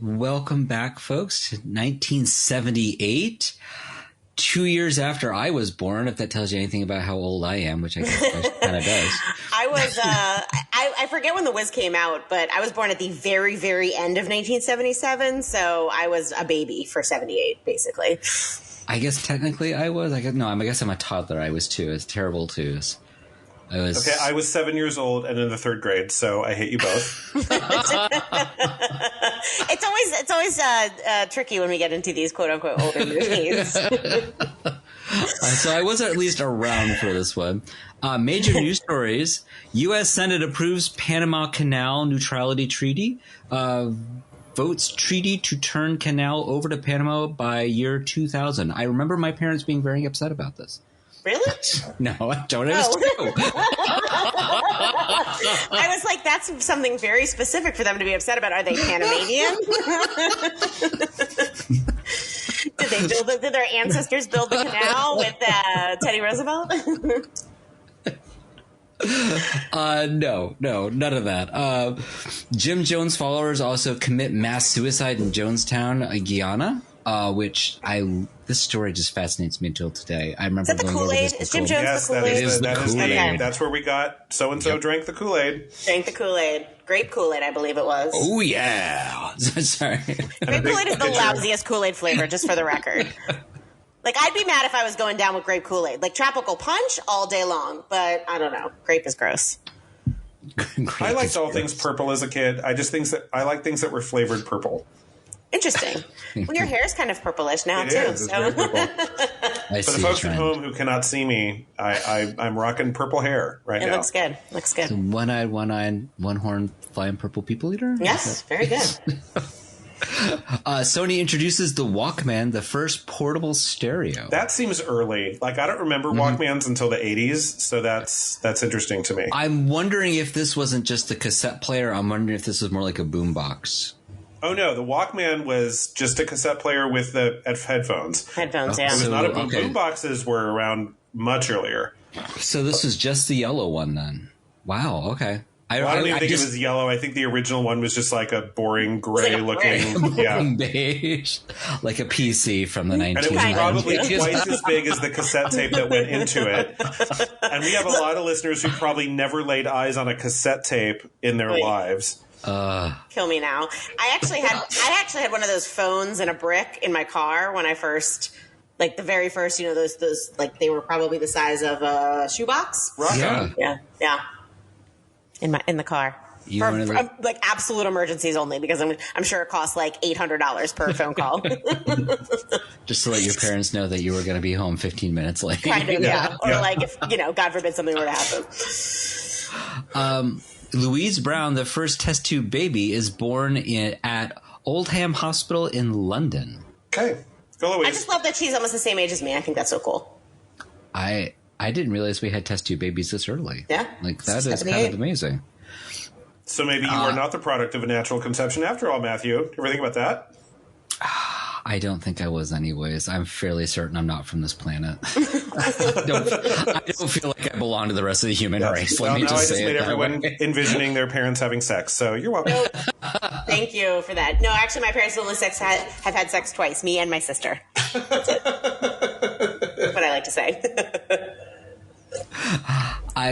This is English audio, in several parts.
Welcome back, folks, to 1978. 2 years after I was born, if that tells you anything about how old I am, which I guess kind of does. I forget when The Wiz came out, but I was born at the very, very end of 1977, so I was a baby for 78, basically. I guess technically I was. I guess I'm a toddler. I was too. It's terrible too. I was 7 years old and in the third grade, so I hate you both. It's always tricky when we get into these quote unquote older movies. So I was at least around for this one. Major news stories: U.S. Senate approves Panama Canal neutrality treaty. Votes treaty to turn canal over to Panama by year 2000. I remember my parents being very upset about this. Really? No, I don't. It was true. I was like, that's something very specific for them to be upset about. Are they Panamanian? Did their ancestors build the canal with Teddy Roosevelt? No, none of that. Jim Jones followers also commit mass suicide in Jonestown, Guyana. This story just fascinates me until today. I remember. Is that the Kool-Aid? Is Jim Jones the Kool-Aid? Is the Kool-Aid. That's where we got so-and-so drank the Kool-Aid. Drank the Kool-Aid. Grape Kool-Aid, I believe it was. Oh, yeah. Sorry. Grape Kool-Aid is the lousiest Kool-Aid flavor, just for the record. Like, I'd be mad if I was going down with grape Kool-Aid. Like, tropical punch all day long, but I don't know. Grape is gross. I liked all things purple as a kid. I like things that were flavored purple. Interesting. Well, your hair is kind of purplish now, too. It's very purple. For the folks at home who cannot see me, I'm rocking purple hair right now. It looks good. Looks good. So one-eyed, one-eyed, one-horned, flying purple people eater? Yes, very good. Sony introduces the Walkman, the first portable stereo. That seems early. Like, I don't remember Walkmans until the 80s, so that's interesting to me. I'm wondering if this wasn't just a cassette player. I'm wondering if this was more like a boombox. Oh, no. The Walkman was just a cassette player with the headphones. Headphones, yeah. It was not a boom. Boomboxes were around much earlier. So this was just the yellow one then. Wow, okay. I don't even think it was yellow. I think the original one was just like a boring gray looking. Beige. Like a PC from the 1990s. And it was probably twice as big as the cassette tape that went into it. And we have a lot of listeners who probably never laid eyes on a cassette tape in their lives. Kill me now. I actually had one of those phones and a brick in my car when I first, like the very first, those like they were probably the size of a shoebox. Rock on. Yeah. In the car. For like absolute emergencies only, because I'm sure it costs like $800 per phone call. Just to let your parents know that you were going to be home 15 minutes late. Kind of, yeah. Or like if, God forbid something were to happen. Louise Brown, the first test tube baby, is born at Oldham Hospital in London. Okay. Go Louise. I just love that she's almost the same age as me. I think that's so cool. I didn't realize we had test tube babies this early. Yeah. Like, that is kind of amazing. So maybe you are not the product of a natural conception after all, Matthew. You ever think about that? I don't think I was anyways. I'm fairly certain I'm not from this planet. I don't feel like I belong to the rest of the human race. Let me just say it that way. Envisioning their parents having sex, so you're welcome. Thank you for that. No, actually, my parents only have had sex twice, me and my sister. That's it. That's what I like to say.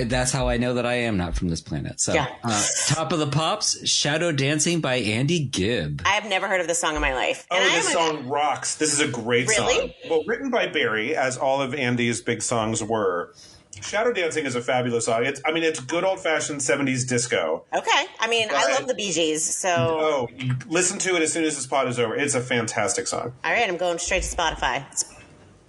That's how I know that I am not from this planet. So, Top of the Pops, Shadow Dancing by Andy Gibb. I have never heard of this song in my life. This song rocks. This is a great song. Well, written by Barry, as all of Andy's big songs were. Shadow Dancing is a fabulous song. It's good old-fashioned 70s disco. Okay. I love the Bee Gees, so... Listen to it as soon as this pod is over. It's a fantastic song. All right, I'm going straight to Spotify.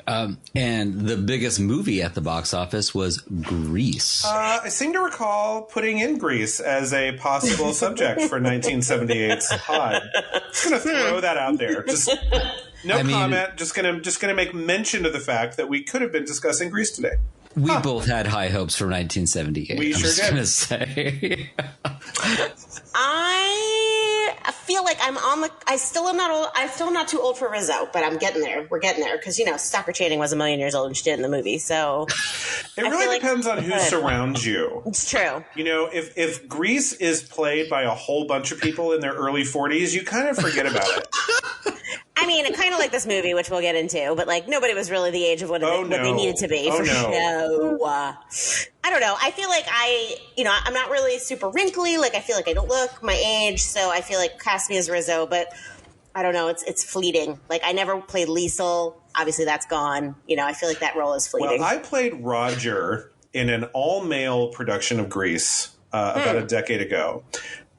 And the biggest movie at the box office was Grease. I seem to recall putting in Grease as a possible subject for 1978's pod. Just going to throw that out there. Just comment. Just gonna make mention of the fact that we could have been discussing Grease today. We both had high hopes for 1978. We sure did. Going to say. I I feel like I still am not old. I still am not too old for Rizzo, but I'm getting there. We're getting there because Stockard Channing was 1,000,000 years old and she did in the movie. So it really depends on who surrounds you. It's true. If Grease is played by a whole bunch of people in their early 40s, you kind of forget about it. I mean, kind of like this movie, which we'll get into, but like nobody was really the age of what they needed to be. No. I don't know. I feel like I'm not really super wrinkly. Like I feel like I don't look my age, so I feel like cast me as Rizzo, but I don't know. It's fleeting. Like I never played Liesel. Obviously, that's gone. I feel like that role is fleeting. Well, I played Roger in an all-male production of Grease about a decade ago.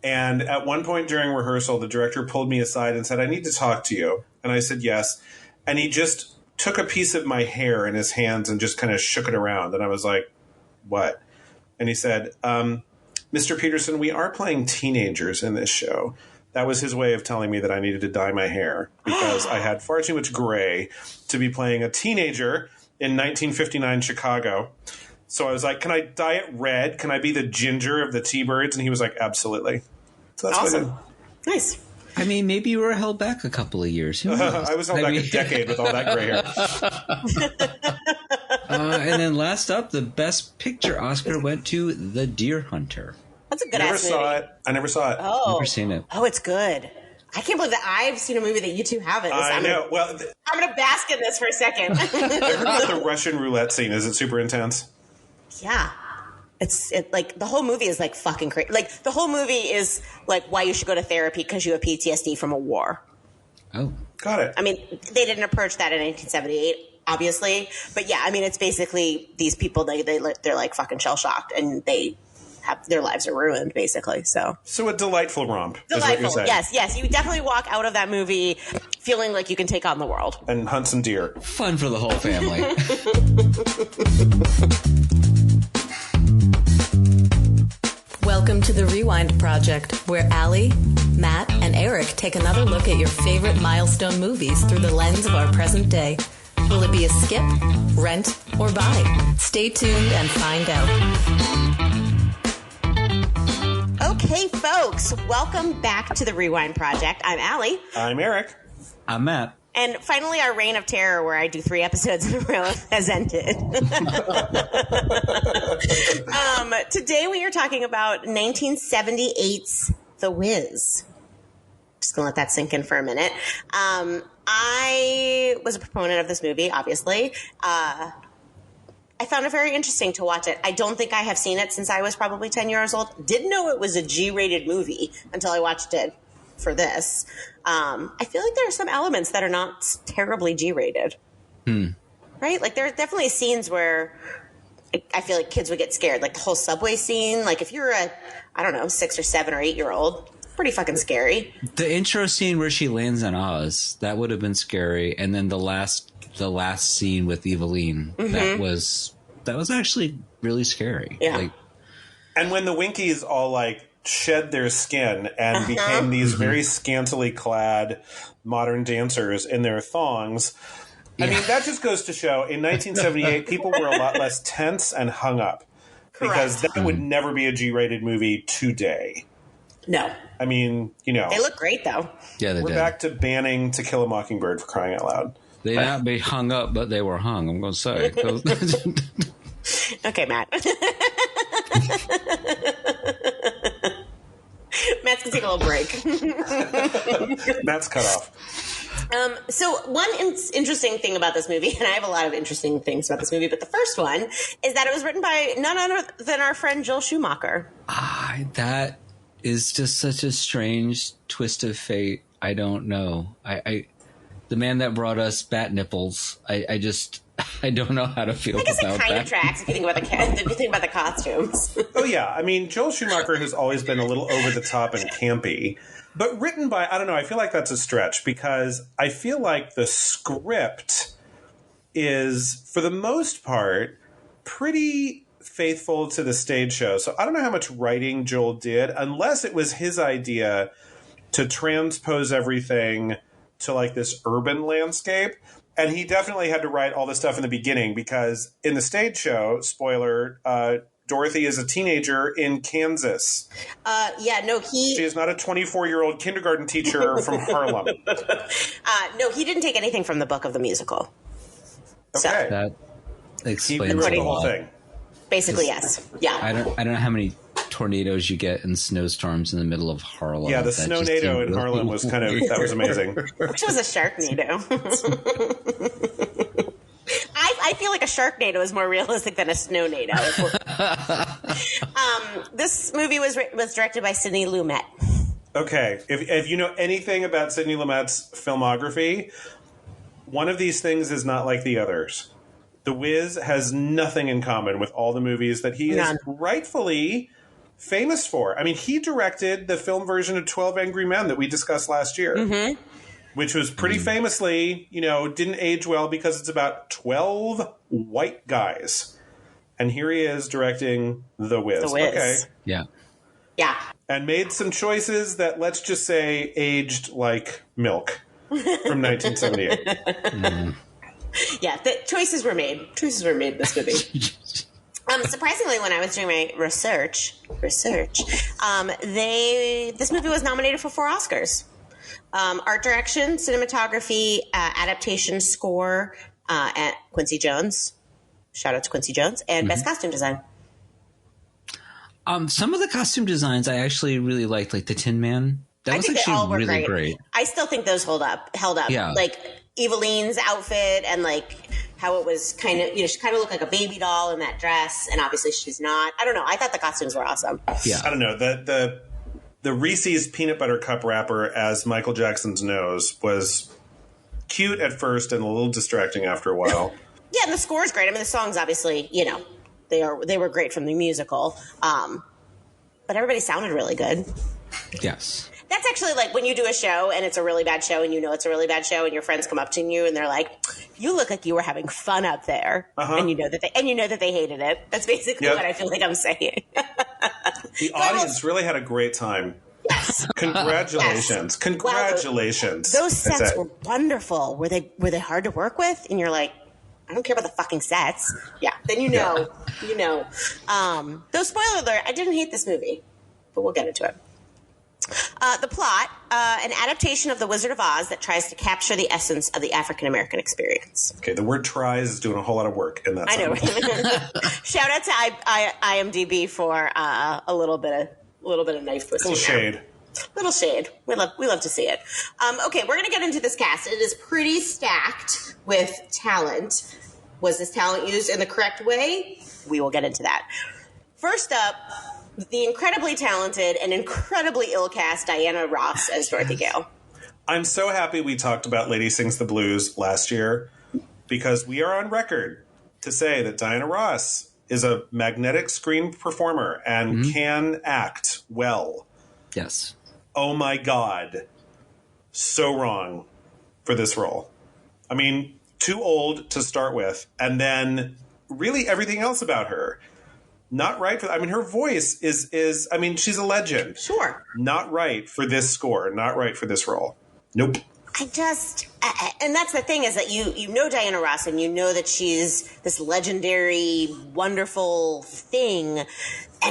And at one point during rehearsal, the director pulled me aside and said, "I need to talk to you." And I said, "Yes." And he just took a piece of my hair in his hands and just kind of shook it around. And I was like, "What?" And he said, "Mr. Peterson, we are playing teenagers in this show." That was his way of telling me that I needed to dye my hair because I had far too much gray to be playing a teenager in 1959 Chicago. So I was like, "Can I dye it red? Can I be the ginger of the T-Birds?" And he was like, "Absolutely." So that's awesome. what I did. Nice. I mean, maybe you were held back a couple of years. Who knows? I was held back a decade with all that gray hair. And then last up, the Best Picture Oscar went to The Deer Hunter. That's a good ass movie. I never saw it. Oh. Never seen it. Oh, it's good. I can't believe that I've seen a movie that you two haven't. I know. I'm going to bask in this for a second. I heard about the Russian roulette scene. Is it super intense? Yeah. It's like the whole movie is like fucking crazy. Like the whole movie is like why you should go to therapy because you have PTSD from a war. Oh, got it. I mean, they didn't approach that in 1978, obviously, but yeah, I mean, it's basically theyese people they're like fucking shell shocked and their lives are ruined basically. So a delightful romp. Delightful, is what you're saying. Yes. You definitely walk out of that movie feeling like you can take on the world and hunt some deer. Fun for the whole family. Welcome to the Rewind Project, where Allie, Matt, and Eric take another look at your favorite milestone movies through the lens of our present day. Will it be a skip, rent, or buy? Stay tuned and find out. Okay, folks, welcome back to the Rewind Project. I'm Allie. I'm Eric. I'm Matt. And finally, our reign of terror, where I do 3 episodes in a row, has ended. Today, we are talking about 1978's The Wiz. Just gonna let that sink in for a minute. I was a proponent of this movie, obviously. I found it very interesting to watch it. I don't think I have seen it since I was probably 10 years old. Didn't know it was a G-rated movie until I watched it for this. I feel like there are some elements that are not terribly G-rated. Right? Like there are definitely scenes where I feel like kids would get scared. Like the whole subway scene. Like if you're I don't know, 6 or 7 or 8-year-old, pretty fucking scary. The intro scene where she lands on Oz, that would have been scary. And then the last scene with Eveline, that was actually really scary. Yeah. And when the Winkies all like shed their skin and became these very scantily clad modern dancers in their thongs. I mean, that just goes to show in 1978, people were a lot less tense and hung up. Correct. Because that would never be a G-rated movie today. No. I mean, They look great, though. Yeah, they did. We're back to banning To Kill a Mockingbird, for crying out loud. They not be hung up, but they were hung, I'm going to say. Okay, Matt. Matt's going to take a little break. Matt's cut off. So one interesting thing about this movie, and I have a lot of interesting things about this movie, but the first one is that it was written by none other than our friend Joel Schumacher. That is just such a strange twist of fate. I don't know. The man that brought us bat nipples, I don't know how to feel about that. I guess it kind of tracks if you think about the costumes. Oh yeah, I mean, Joel Schumacher has always been a little over the top and campy, but written by, I don't know, I feel like that's a stretch because I feel like the script is, for the most part, pretty faithful to the stage show. So I don't know how much writing Joel did, unless it was his idea to transpose everything to like this urban landscape. And he definitely had to write all this stuff in the beginning because in the stage show, spoiler, Dorothy is a teenager in Kansas. She is not a 24-year-old kindergarten teacher from Harlem. No, he didn't take anything from the book of the musical. Okay. That He explains wrote a the whole lot. thing. Basically, yes. Yeah. I don't know how many tornadoes you get and snowstorms in the middle of Harlem. Yeah, the That just Snownado seemed in really- Harlem was that was amazing. Which was a Sharknado. I feel like a Sharknado is more realistic than a Snownado. This movie was directed by Sidney Lumet. Okay, if you know anything about Sidney Lumet's filmography, one of these things is not like the others. The Wiz has nothing in common with all the movies that he is rightfully famous for. I mean, he directed the film version of 12 Angry Men that we discussed last year, which was pretty famously, didn't age well because it's about 12 white guys. And here he is directing The Wiz. The Wiz. Okay. Yeah. Yeah. And made some choices that, let's just say, aged like milk from 1978. Yeah, the choices were made. Choices were made in this movie. Surprisingly, when I was doing my research, this movie was nominated for 4 Oscars. Art direction, cinematography, adaptation, score, and Quincy Jones. Shout out to Quincy Jones. And best costume design. Some of the costume designs I actually really liked, like the Tin Man. That was actually really great. I still think those held up. Yeah. Like Eveline's outfit and like how it was kind of, she kind of looked like a baby doll in that dress, and obviously she's not. I don't know. I thought the costumes were awesome. Yeah. I don't know. The Reese's peanut butter cup wrapper as Michael Jackson's nose was cute at first and a little distracting after a while. Yeah, and the score is great. I mean, the songs obviously, they were great from the musical. But everybody sounded really good. Yes. That's actually like when you do a show and it's a really bad show and you know it's a really bad show and your friends come up to you and they're like, "You look like you were having fun up there," and you know that they hated it. That's basically what I feel like I'm saying. The audience really had a great time. Yes. Congratulations. Yes. Congratulations. Wow, those sets were wonderful. Were they hard to work with? And you're like, I don't care about the fucking sets. Yeah. Then you know. Though spoiler alert, I didn't hate this movie, but we'll get into it. The plot, an adaptation of The Wizard of Oz that tries to capture the essence of the African-American experience. Okay, the word tries is doing a whole lot of work in that I know. right? Shout out to IMDb for a little bit of knife twisting. Little shade. We love to see it. Okay, we're going to get into this cast. It is pretty stacked with talent. Was this talent used in the correct way? We will get into that. First up, the incredibly talented and incredibly ill-cast Diana Ross as Dorothy Gale. I'm so happy we talked about Lady Sings the Blues last year because we are on record to say that Diana Ross is a magnetic screen performer and can act well. Yes. Oh my God. So wrong for this role. I mean, too old to start with, and then really everything else about her. Not right for, her voice is, she's a legend. Sure. Not right for this score. Not right for this role. Nope. And that's the thing is that you know Diana Ross and you know that she's this legendary, wonderful thing. And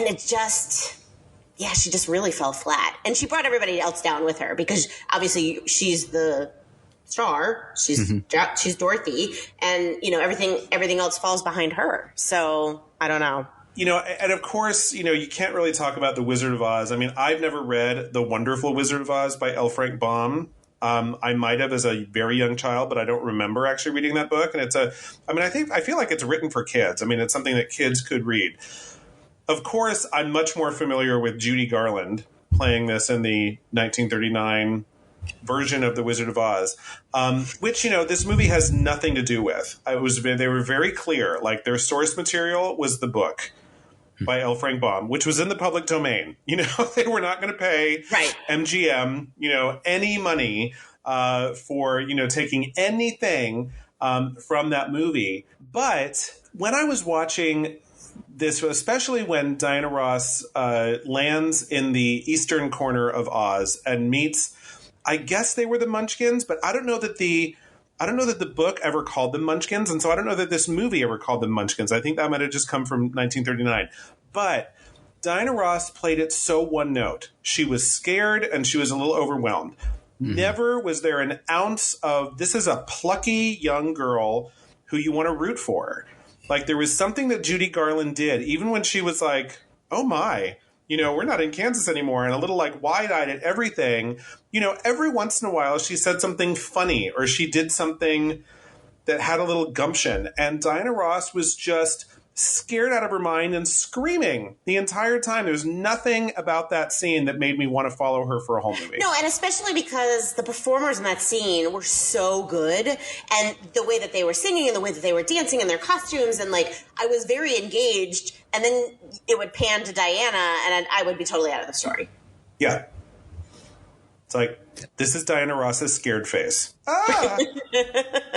it just, she just really fell flat. And she brought everybody else down with her because obviously she's the star. She's Dorothy. And, everything else falls behind her. So I don't know. And of course, you can't really talk about The Wizard of Oz. I mean, I've never read The Wonderful Wizard of Oz by L. Frank Baum. I might have as a very young child, but I don't remember actually reading that book. And I feel like it's written for kids. I mean, it's something that kids could read. Of course, I'm much more familiar with Judy Garland playing this in the 1939 version of The Wizard of Oz, which, this movie has nothing to do with. They were very clear. Like, their source material was the book by L. Frank Baum, which was in the public domain. They were not going to pay MGM, any money for, taking anything from that movie. But when I was watching this, especially when Diana Ross lands in the eastern corner of Oz and meets, I guess they were the Munchkins, but I don't know that the book ever called them Munchkins, and so I don't know that this movie ever called them Munchkins. I think that might have just come from 1939. But Diana Ross played it so one note. She was scared and she was a little overwhelmed. Never was there an ounce of, this is a plucky young girl who you want to root for. Like, there was something that Judy Garland did, even when she was like, oh my, we're not in Kansas anymore, and a little like wide-eyed at everything. Every once in a while she said something funny or she did something that had a little gumption. And Diana Ross was just scared out of her mind and screaming the entire time. There was nothing about that scene that made me want to follow her for a whole movie. No, and especially because the performers in that scene were so good, and the way that they were singing and the way that they were dancing and their costumes, and like I was very engaged, and then it would pan to Diana and I would be totally out of the story. Yeah. It's like, this is Diana Ross's scared face. Ah!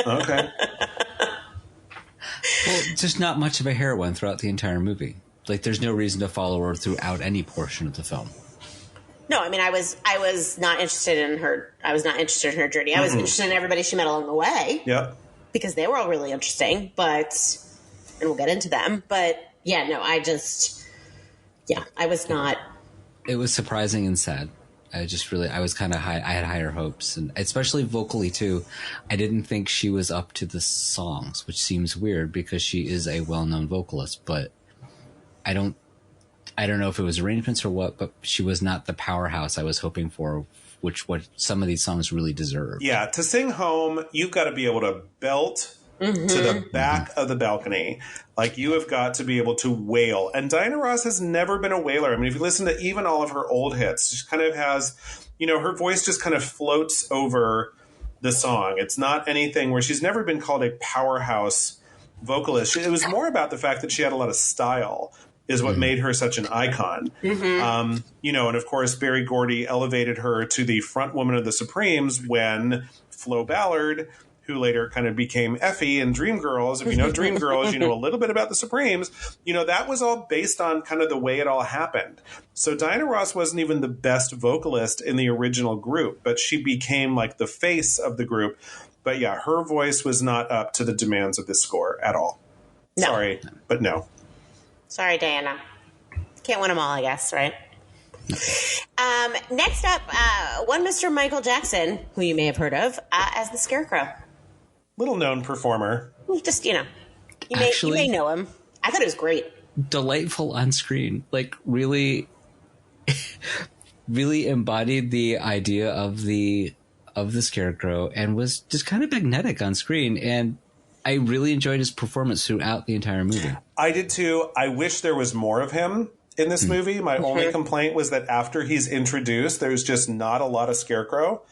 Okay. Well, just not much of a heroine throughout the entire movie. Like, there's no reason to follow her throughout any portion of the film. No, I mean, I was not interested in her. I was not interested in her journey. I was interested in everybody she met along the way. Yep. Because they were all really interesting, and we'll get into them. But yeah, no, I was not. It was surprising and sad. I was kind of high. I had higher hopes, and especially vocally too. I didn't think she was up to the songs, which seems weird because she is a well-known vocalist. But I don't know if it was arrangements or what, but she was not the powerhouse I was hoping for, what some of these songs really deserve. Yeah, to sing Home, you've got to be able to belt to the back of the balcony. Like, you have got to be able to wail. And Diana Ross has never been a wailer. I mean, if you listen to even all of her old hits, she kind of has, her voice just kind of floats over the song. It's not anything where she's never been called a powerhouse vocalist. It was more about the fact that she had a lot of style is what made her such an icon. And of course, Berry Gordy elevated her to the front woman of the Supremes when Flo Ballard, who later kind of became Effie in Dreamgirls. If you know Dreamgirls, you know a little bit about the Supremes. That was all based on kind of the way it all happened. So Diana Ross wasn't even the best vocalist in the original group, but she became like the face of the group. But yeah, her voice was not up to the demands of this score at all. No. Sorry, but no. Sorry, Diana. Can't win them all, I guess, right? Next up, one Mr. Michael Jackson, who you may have heard of, as the Scarecrow. Little known performer. Just, you may know him. I thought it was great. Delightful on screen. Like, really, really embodied the idea of the Scarecrow and was just kind of magnetic on screen. And I really enjoyed his performance throughout the entire movie. I did too. I wish there was more of him in this movie. My only complaint was that after he's introduced, there's just not a lot of Scarecrow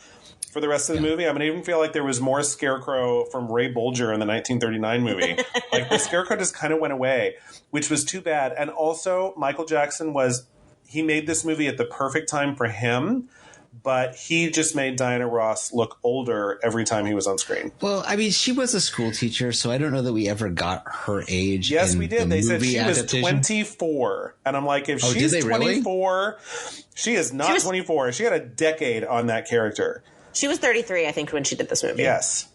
for the rest of the movie. I mean, I even feel like there was more Scarecrow from Ray Bolger in the 1939 movie. Like, the Scarecrow just kind of went away, which was too bad. And also, Michael Jackson he made this movie at the perfect time for him, but he just made Diana Ross look older every time he was on screen. Well, I mean, she was a school teacher, so I don't know that we ever got her age. Yes, we did. They said she was 24. And I'm like, if she's 24, she is not 24. She had a decade on that character. She was 33, I think, when she did this movie. Yes.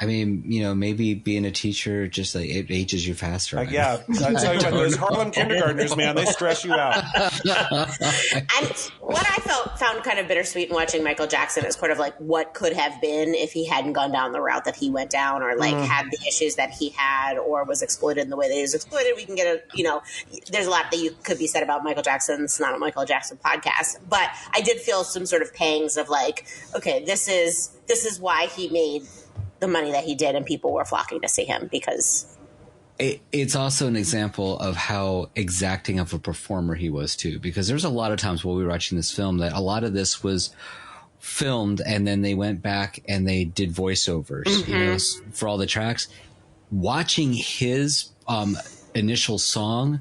I mean, maybe being a teacher just like it ages you faster. Yeah, I tell you what, those Harlem kindergartners, man, they stress you out. And what I found kind of bittersweet in watching Michael Jackson is part of like what could have been if he hadn't gone down the route that he went down, or like had the issues that he had, or was exploited in the way that he was exploited. We can get there's a lot that you could be said about Michael Jackson. It's not a Michael Jackson podcast, but I did feel some sort of pangs of like, okay, this is why he made the money that he did, and people were flocking to see him because it's also an example of how exacting of a performer he was too, because there's a lot of times while we were watching this film that a lot of this was filmed and then they went back and they did voiceovers, for all the tracks. Watching his initial song,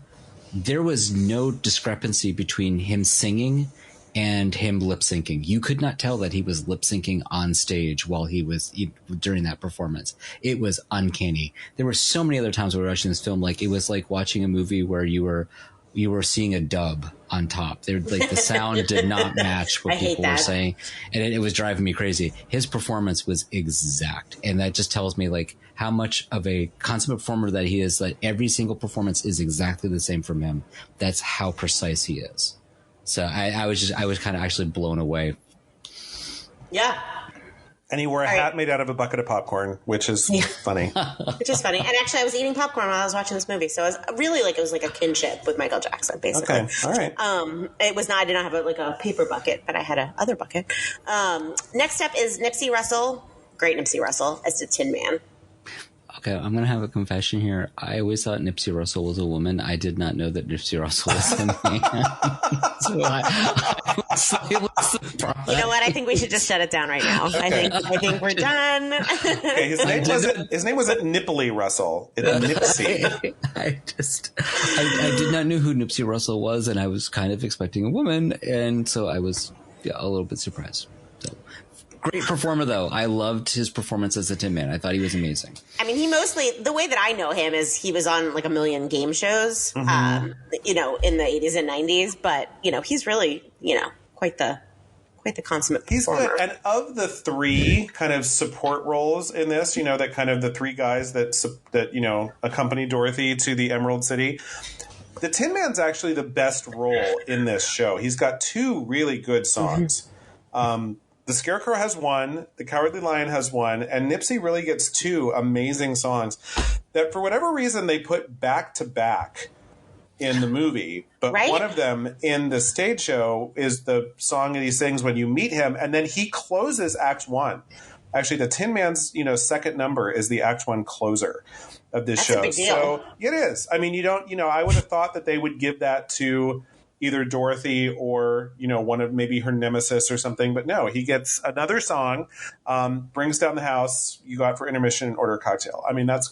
there was no discrepancy between him singing and him lip syncing. You could not tell that he was lip syncing on stage while he was during that performance. It was uncanny. There were so many other times we were watching this film, like it was like watching a movie where you were seeing a dub on top. They're like the sound did not match what people were saying, and it was driving me crazy. His performance was exact, and that just tells me like how much of a consummate performer that he is. That every single performance is exactly the same from him. That's how precise he is. So I was kind of actually blown away. Yeah. And he wore a hat made out of a bucket of popcorn, which is funny. Which is funny. And actually, I was eating popcorn while I was watching this movie, so I was really like, it was like a kinship with Michael Jackson, basically. Okay, all right. It was not, I did not have like a paper bucket, but I had a other bucket. Next up is Nipsey Russell. Great Nipsey Russell as the Tin Man. Okay, I'm going to have a confession here. I always thought Nipsey Russell was a woman. I did not know that Nipsey Russell was a man. So I was slightly surprised. You know what? I think we should just shut it down right now. Okay. I think we're done. Okay, his name wasn't Nipply Russell. It's Nipsey. I did not know who Nipsey Russell was, and I was kind of expecting a woman, and so I was a little bit surprised. So. Great performer, though. I loved his performance as the Tin Man. I thought he was amazing. I mean, he mostly, the way that I know him is he was on like a million game shows, in the 80s and 90s. But, he's really, quite the consummate performer. He's good. And of the three kind of support roles in this, that kind of the three guys that accompany Dorothy to the Emerald City, the Tin Man's actually the best role in this show. He's got two really good songs. The Scarecrow has one, The Cowardly Lion has one, and Nipsey really gets two amazing songs that for whatever reason they put back to back in the movie. But one of them in the stage show is the song that he sings when you meet him, and then he closes Act 1. Actually, the Tin Man's, second number is the Act 1 closer of this show. A big deal. So it is. I mean, you don't, I would have thought that they would give that to either Dorothy or, one of maybe her nemesis or something. But no, he gets another song, brings down the house, you go out for intermission and order a cocktail. I mean, that's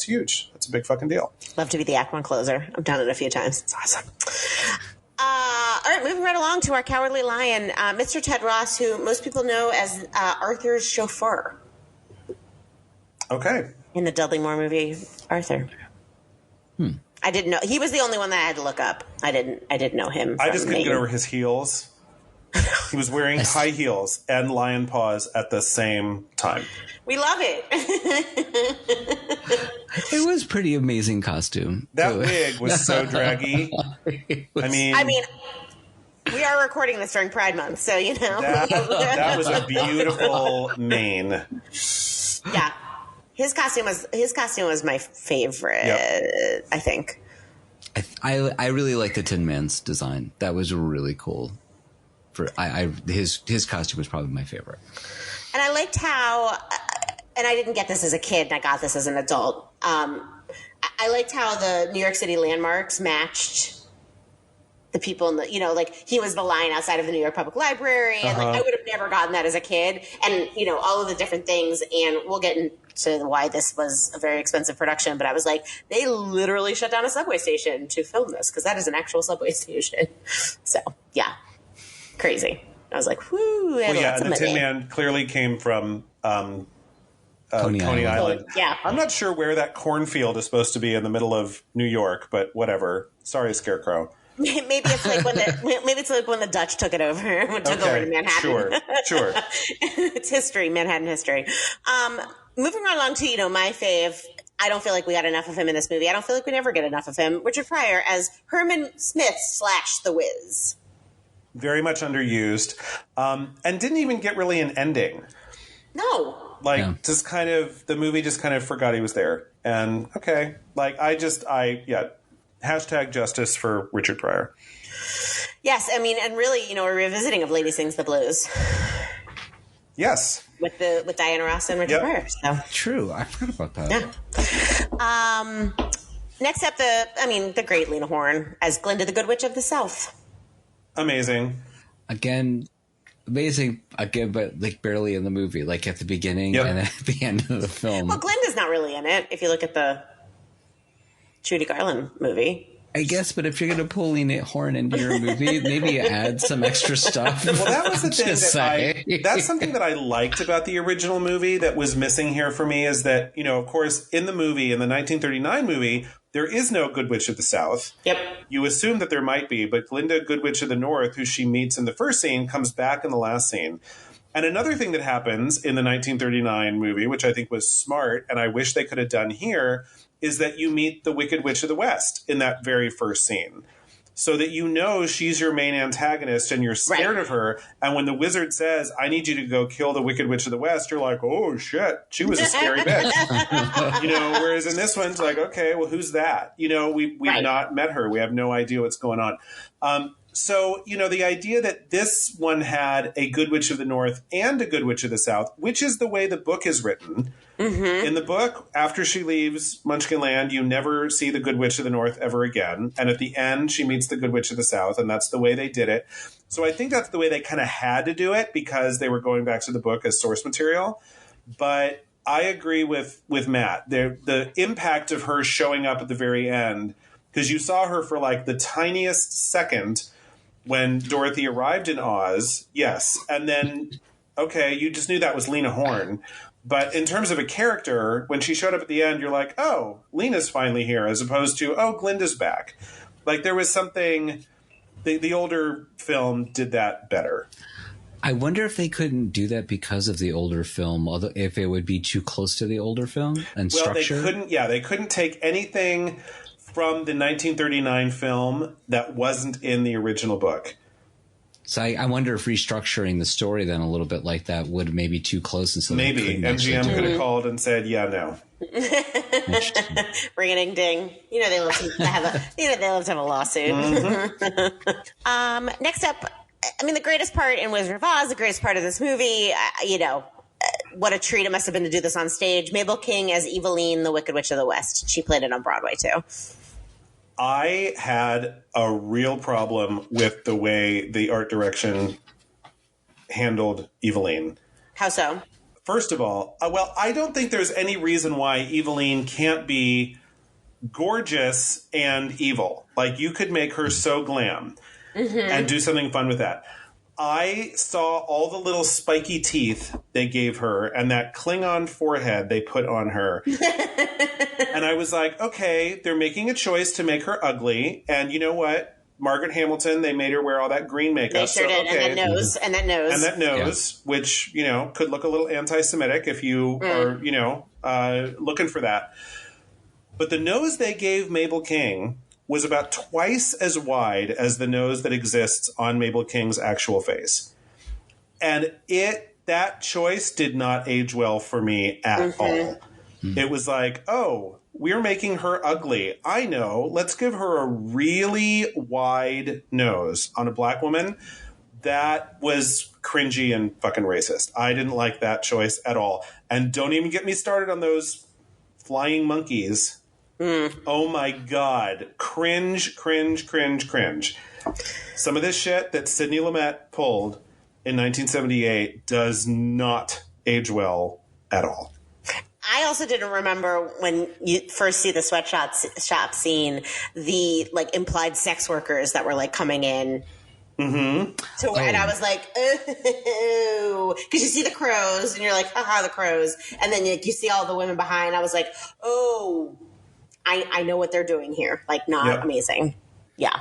huge. That's a big fucking deal. Love to be the Act 1 closer. I've done it a few times. It's awesome. All right, moving right along to our Cowardly Lion, Mr. Ted Ross, who most people know as Arthur's chauffeur. Okay. In the Dudley Moore movie, Arthur. I didn't know. He was the only one that I had to look up. I didn't know him. I just couldn't get over his heels. He was wearing high heels and lion paws at the same time. We love it. It was pretty amazing costume. That wig was so draggy. I mean, we are recording this during Pride Month, so that was a beautiful mane. Yeah. His costume was my favorite, I think. I really like the Tin Man's design. That was really cool. His costume was probably my favorite. And I liked how, and I didn't get this as a kid, and I got this as an adult. I liked how the New York City landmarks matched the people in the, like he was the line outside of the New York Public Library, and like I would have never gotten that as a kid, and all of the different things, and we'll get into why this was a very expensive production, but I was like, they literally shut down a subway station to film this because that is an actual subway station. So yeah, crazy. I was like, whoo. Well, yeah, and the Tin Man clearly came from Coney Island. Yeah, I'm not sure where that cornfield is supposed to be in the middle of New York, but whatever. Sorry, Scarecrow. Maybe it's like when the Dutch took it over, took over to Manhattan. Sure. It's history, Manhattan history. Moving right along to my fave. I don't feel like we got enough of him in this movie. I don't feel like we never get enough of him. Richard Pryor as Herman Smith / The Wiz. Very much underused, and didn't even get really an ending. No. Just kind of the movie just kind of forgot he was there, and okay, hashtag justice for Richard Pryor. Yes, I mean, and really, a revisiting of Lady Sings the Blues. Yes, with Diana Ross and Richard Pryor. So. True, I forgot about that. Yeah. Next up, the great Lena Horne as Glinda the Good Witch of the South. Amazing, but like barely in the movie, like at the beginning and then at the end of the film. Well, Glinda's not really in it if you look at the Judy Garland movie. I guess, but if you're going to pull Lena Horne into your movie, maybe add some extra stuff. Well, that was the thing that's something that I liked about the original movie that was missing here for me is that, of course, in the 1939 movie, there is no Good Witch of the South. Yep. You assume that there might be, but Glinda, Good Witch of the North, who she meets in the first scene, comes back in the last scene. And another thing that happens in the 1939 movie, which I think was smart, and I wish they could have done here, is that you meet the Wicked Witch of the West in that very first scene. So that you know she's your main antagonist and you're scared of her. And when the wizard says, I need you to go kill the Wicked Witch of the West, you're like, oh, shit, she was a scary bitch. Whereas in this one, it's like, okay, well, who's that? We've not met her. We have no idea what's going on. So, the idea that this one had a Good Witch of the North and a Good Witch of the South, which is the way the book is written. Mm-hmm. In the book, after she leaves Munchkinland, you never see the Good Witch of the North ever again. And at the end, she meets the Good Witch of the South, and that's the way they did it. So I think that's the way they kind of had to do it because they were going back to the book as source material. But I agree with Matt. The impact of her showing up at the very end, because you saw her for like the tiniest second when Dorothy arrived in Oz, yes. And then, okay, you just knew that was Lena Horne. But in terms of a character, when she showed up at the end, you're like, oh, Lena's finally here, as opposed to, oh, Glinda's back. Like there was something, the older film did that better. I wonder if they couldn't do that because of the older film, if it would be too close to the older film and structure. They couldn't take anything from the 1939 film that wasn't in the original book. So I wonder if restructuring the story then a little bit like that would maybe too close. And so maybe MGM could have called and said, yeah, no. Ring-a-ding-ding. They love to have a lawsuit. Mm-hmm. Next up, the greatest part in Wizard of Oz, the greatest part of this movie, what a treat it must have been to do this on stage. Mabel King as Eveline, the Wicked Witch of the West. She played it on Broadway, too. I had a real problem with the way the art direction handled Eveline. How so? First of all, I don't think there's any reason why Eveline can't be gorgeous and evil. Like, you could make her so glam and do something fun with that. I saw all the little spiky teeth they gave her and that Klingon forehead they put on her. And I was like, okay, they're making a choice to make her ugly. And you know what? Margaret Hamilton, they made her wear all that green makeup. They sure did. Okay. And that nose, which, could look a little anti-Semitic if you are, looking for that. But the nose they gave Mabel King was about twice as wide as the nose that exists on Mabel King's actual face. And that choice did not age well for me at all. It was like, oh, we're making her ugly. I know. Let's give her a really wide nose on a black woman. That was cringy and fucking racist. I didn't like that choice at all. And don't even get me started on those flying monkeys. Oh my God. Cringe, cringe, cringe, cringe. Some of this shit that Sidney Lumet pulled in 1978 does not age well at all. I also didn't remember when you first see the sweatshop scene, the implied sex workers that were coming in. Mm-hmm. And I was like, oh, because you see the crows and you're like, haha, the crows. And then you see all the women behind. I was like, oh, I know what they're doing here. Amazing. Yeah.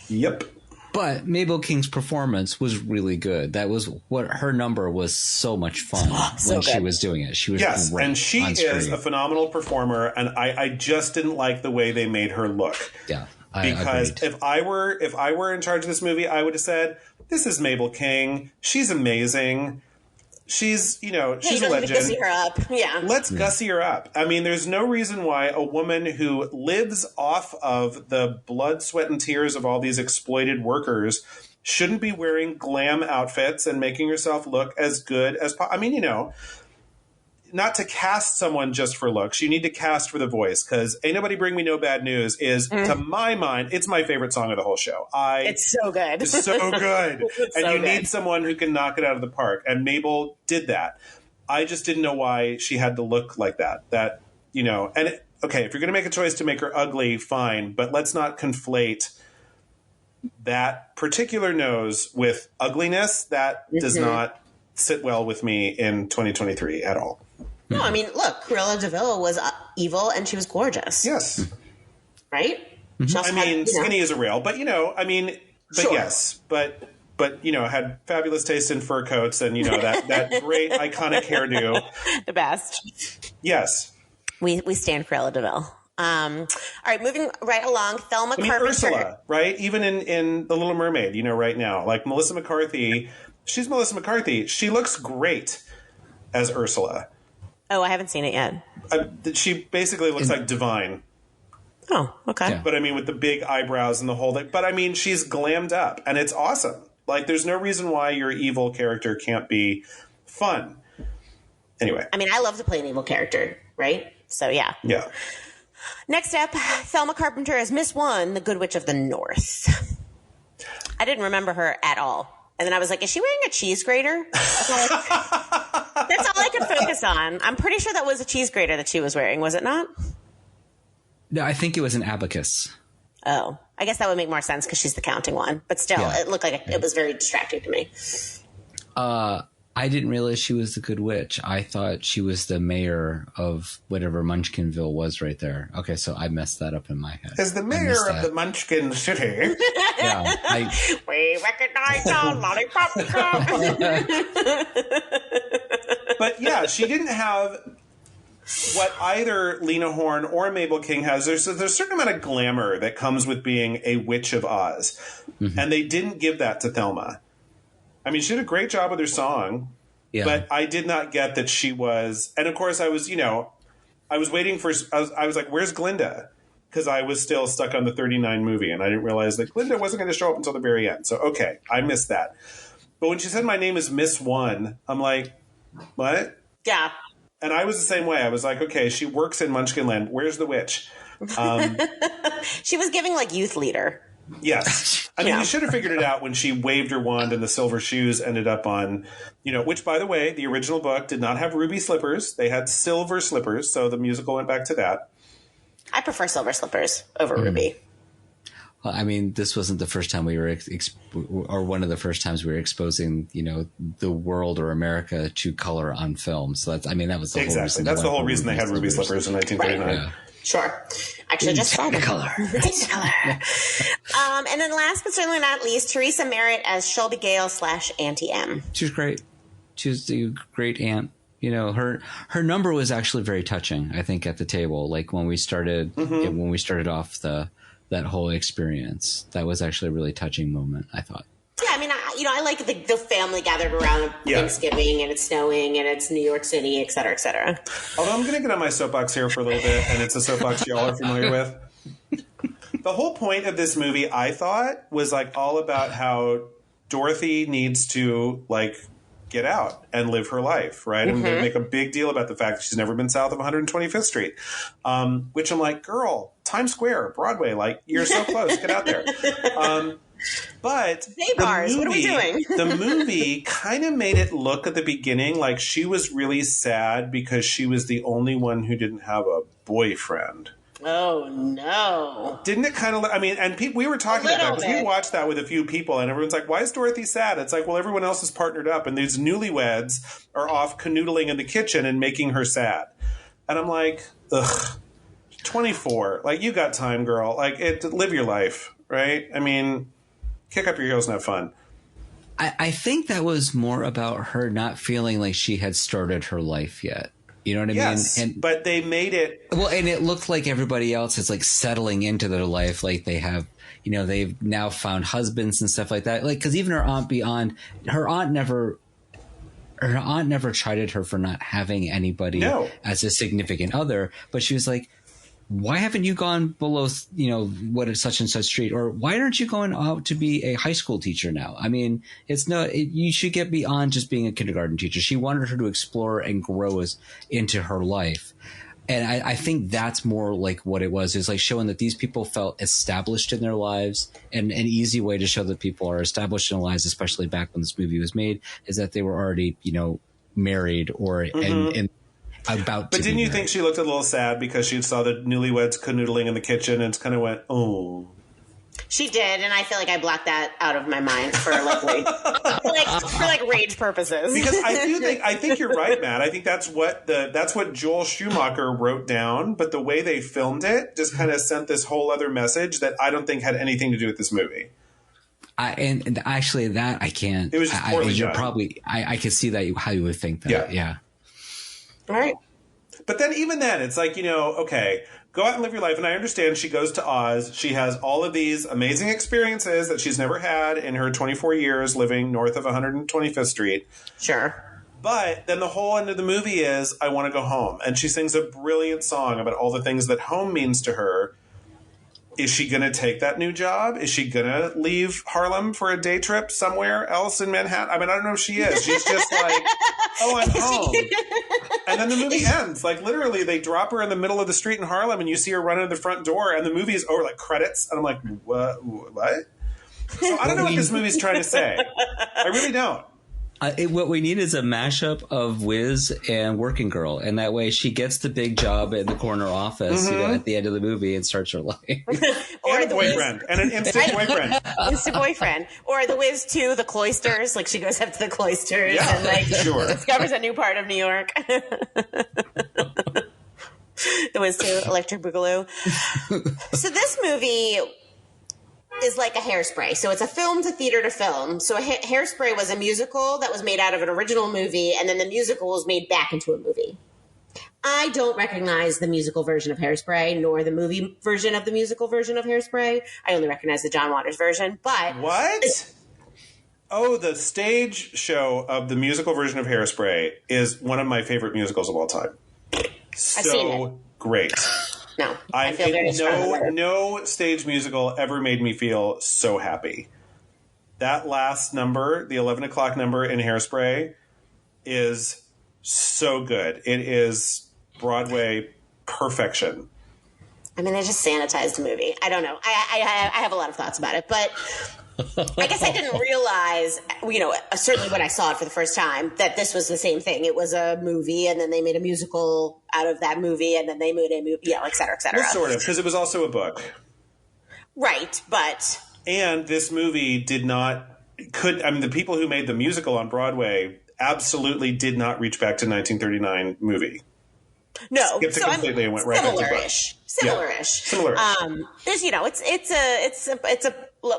Yep. But Mabel King's performance was really good. That was what her number was. So much fun when she was doing it. She was great and she is a phenomenal performer. And I just didn't like the way they made her look. Yeah, because agreed. if I were in charge of this movie, I would have said, "This is Mabel King. She's amazing. She's she's a legend. Gussy her up. Yeah. Let's gussy her up. I mean, there's no reason why a woman who lives off of the blood, sweat, and tears of all these exploited workers shouldn't be wearing glam outfits and making herself look as good as not to cast someone just for looks. You need to cast for the voice, because Ain't Nobody Bring Me No Bad News is, to my mind, it's my favorite song of the whole show. It's so good. It's so good. Need someone who can knock it out of the park. And Mabel did that. I just didn't know why she had to look like that. Okay, if you're going to make a choice to make her ugly, fine. But let's not conflate that particular nose with ugliness. That does not sit well with me in 2023 at all. No, I mean, look, Cruella de Vil was evil and she was gorgeous. Yes. right? She also had, skinny is a rail, but Sure. yes, but had fabulous taste in fur coats and that great iconic hairdo. The best. Yes. We stand Cruella de Vil. All right, moving right along. Thelma Carpenter. Ursula, right? Even in The Little Mermaid, right now, like Melissa McCarthy. She's Melissa McCarthy. She looks great as Ursula. Oh, I haven't seen it yet. She basically looks like Divine. Oh, okay. Yeah. But with the big eyebrows and the whole thing. But she's glammed up, and it's awesome. Like, there's no reason why your evil character can't be fun. Anyway. I love to play an evil character, right? So, yeah. Yeah. Next up, Thelma Carpenter as Miss One, the Good Witch of the North. I didn't remember her at all. And then I was like, is she wearing a cheese grater? That's all I could focus on. I'm pretty sure that was a cheese grater that she was wearing, was it not? No, I think it was an abacus. Oh, I guess that would make more sense because she's the counting one. But still, it looked like it was very distracting to me. I didn't realize she was the Good Witch. I thought she was the mayor of whatever Munchkinville was right there. Okay, so I messed that up in my head. As the mayor of the Munchkin City. Yeah, we recognize our lollipop cup. But yeah, she didn't have what either Lena Horne or Mabel King has. There's a certain amount of glamour that comes with being a Witch of Oz. Mm-hmm. And they didn't give that to Thelma. She did a great job with her song, but I did not get that she was. And of course, I was waiting for. I was like, "Where's Glinda?" Because I was still stuck on the 39 movie, and I didn't realize that Glinda wasn't going to show up until the very end. So okay, I missed that. But when she said my name is Miss One, I'm like, what? Yeah. And I was the same way. I was like, okay, she works in Munchkinland. Where's the witch? She was giving like youth leader. Yes. You should have figured it out when she waved her wand and the silver shoes ended up on, which, by the way, the original book did not have ruby slippers. They had silver slippers. So the musical went back to that. I prefer silver slippers over ruby. Well, this wasn't the first time we were, or one of the first times we were exposing, the world or America to color on film. So that was the whole reason. That's the whole reason they had ruby slippers in 1939. Right. Yeah. Sure. Actually, just saw the color. And then last but certainly not least, Teresa Merritt as Shelby Gale / Auntie M. She was great. She was the great aunt. Her number was actually very touching, I think, at the table. Like when we started off that whole experience, that was actually a really touching moment, I thought. Yeah, I like the family gathered around Thanksgiving and it's snowing and it's New York City, et cetera, et cetera. Although I'm going to get on my soapbox here for a little bit, and it's a soapbox y'all are familiar with. The whole point of this movie, I thought, was like all about how Dorothy needs to get out and live her life, right? And they make a big deal about the fact that she's never been south of 125th Street, which I'm like, girl, Times Square, Broadway, you're so close, get out there. But bars, what are we doing? The movie kind of made it look at the beginning like she was really sad because she was the only one who didn't have a boyfriend. Oh, no. Didn't it kind of... we were talking about that because we watched that with a few people, and everyone's like, why is Dorothy sad? It's like, well, everyone else is partnered up, and these newlyweds are off canoodling in the kitchen and making her sad. And I'm like, ugh, 24. You got time, girl. Live your life, right? Kick up your heels and have fun. I think that was more about her not feeling like she had started her life yet. You know what I mean? But they made it... Well, and it looked like everybody else is settling into their life. They have, they've now found husbands and stuff like that. Because even her aunt never chided her for not having anybody as a significant other. But she was like, why haven't you gone below, what is such and such street? Or why aren't you going out to be a high school teacher now? You should get beyond just being a kindergarten teacher. She wanted her to explore and grow into her life. And I think that's more what it was. Is showing that these people felt established in their lives. And an easy way to show that people are established in their lives, especially back when this movie was made, is that they were already, married or, and about But didn't you think she looked a little sad because she saw the newlyweds canoodling in the kitchen and kind of went, oh. She did, and I feel like I blocked that out of my mind for like rage purposes. Because I think you're right, Matt. I think that's what Joel Schumacher wrote down, but the way they filmed it just kind of sent this whole other message that I don't think had anything to do with this movie. And actually, that I can't. It was just poorly you're done. probably. I could see that how you would think that. Yeah. All right. But then even then, it's like, okay, go out and live your life. And I understand she goes to Oz. She has all of these amazing experiences that she's never had in her 24 years living north of 125th Street. Sure. But then the whole end of the movie is, I want to go home. And she sings a brilliant song about all the things that home means to her. Is she going to take that new job? Is she going to leave Harlem for a day trip somewhere else in Manhattan? I mean, I don't know if she is. She's just like, oh, I'm home. And then the movie ends. Like, literally, they drop her in the middle of the street in Harlem, and you see her run into the front door, and the movie is over, like, credits. And I'm like, what? So I don't know what this movie's trying to say. I really don't. What we need is a mashup of Wiz and Working Girl, and that way she gets the big job in the corner office, at the end of the movie, and starts her life. Or and a boyfriend, and an instant boyfriend. Instant boyfriend. Or the Wiz 2, the cloisters. Like, she goes up to the cloisters and, like, sure. discovers a new part of New York. The Wiz 2, Electric Boogaloo. So this movie is like a Hairspray. So it's a film to theater to film. So Hairspray was a musical that was made out of an original movie, and then the musical was made back into a movie. I don't recognize the musical version of Hairspray, nor the movie version of the musical version of Hairspray. I only recognize the John Waters version. But what? Oh, the stage show of the musical version of Hairspray is one of my favorite musicals of all time. So great. No, I feel very strong. No stage musical ever made me feel so happy. That last number, the 11 o'clock number in Hairspray, is so good. It is Broadway perfection. I mean, they just sanitized the movie. I don't know. I have a lot of thoughts about it, but I guess I didn't realize, certainly when I saw it for the first time, that this was the same thing. It was a movie, and then they made a musical out of that movie, and then they made a movie, et cetera, et cetera. Well, sort of, because it was also a book. Right, but... And this movie the people who made the musical on Broadway absolutely did not reach back to 1939 movie. No, skipped it completely and went right back to book. Similar-ish. There's, it's a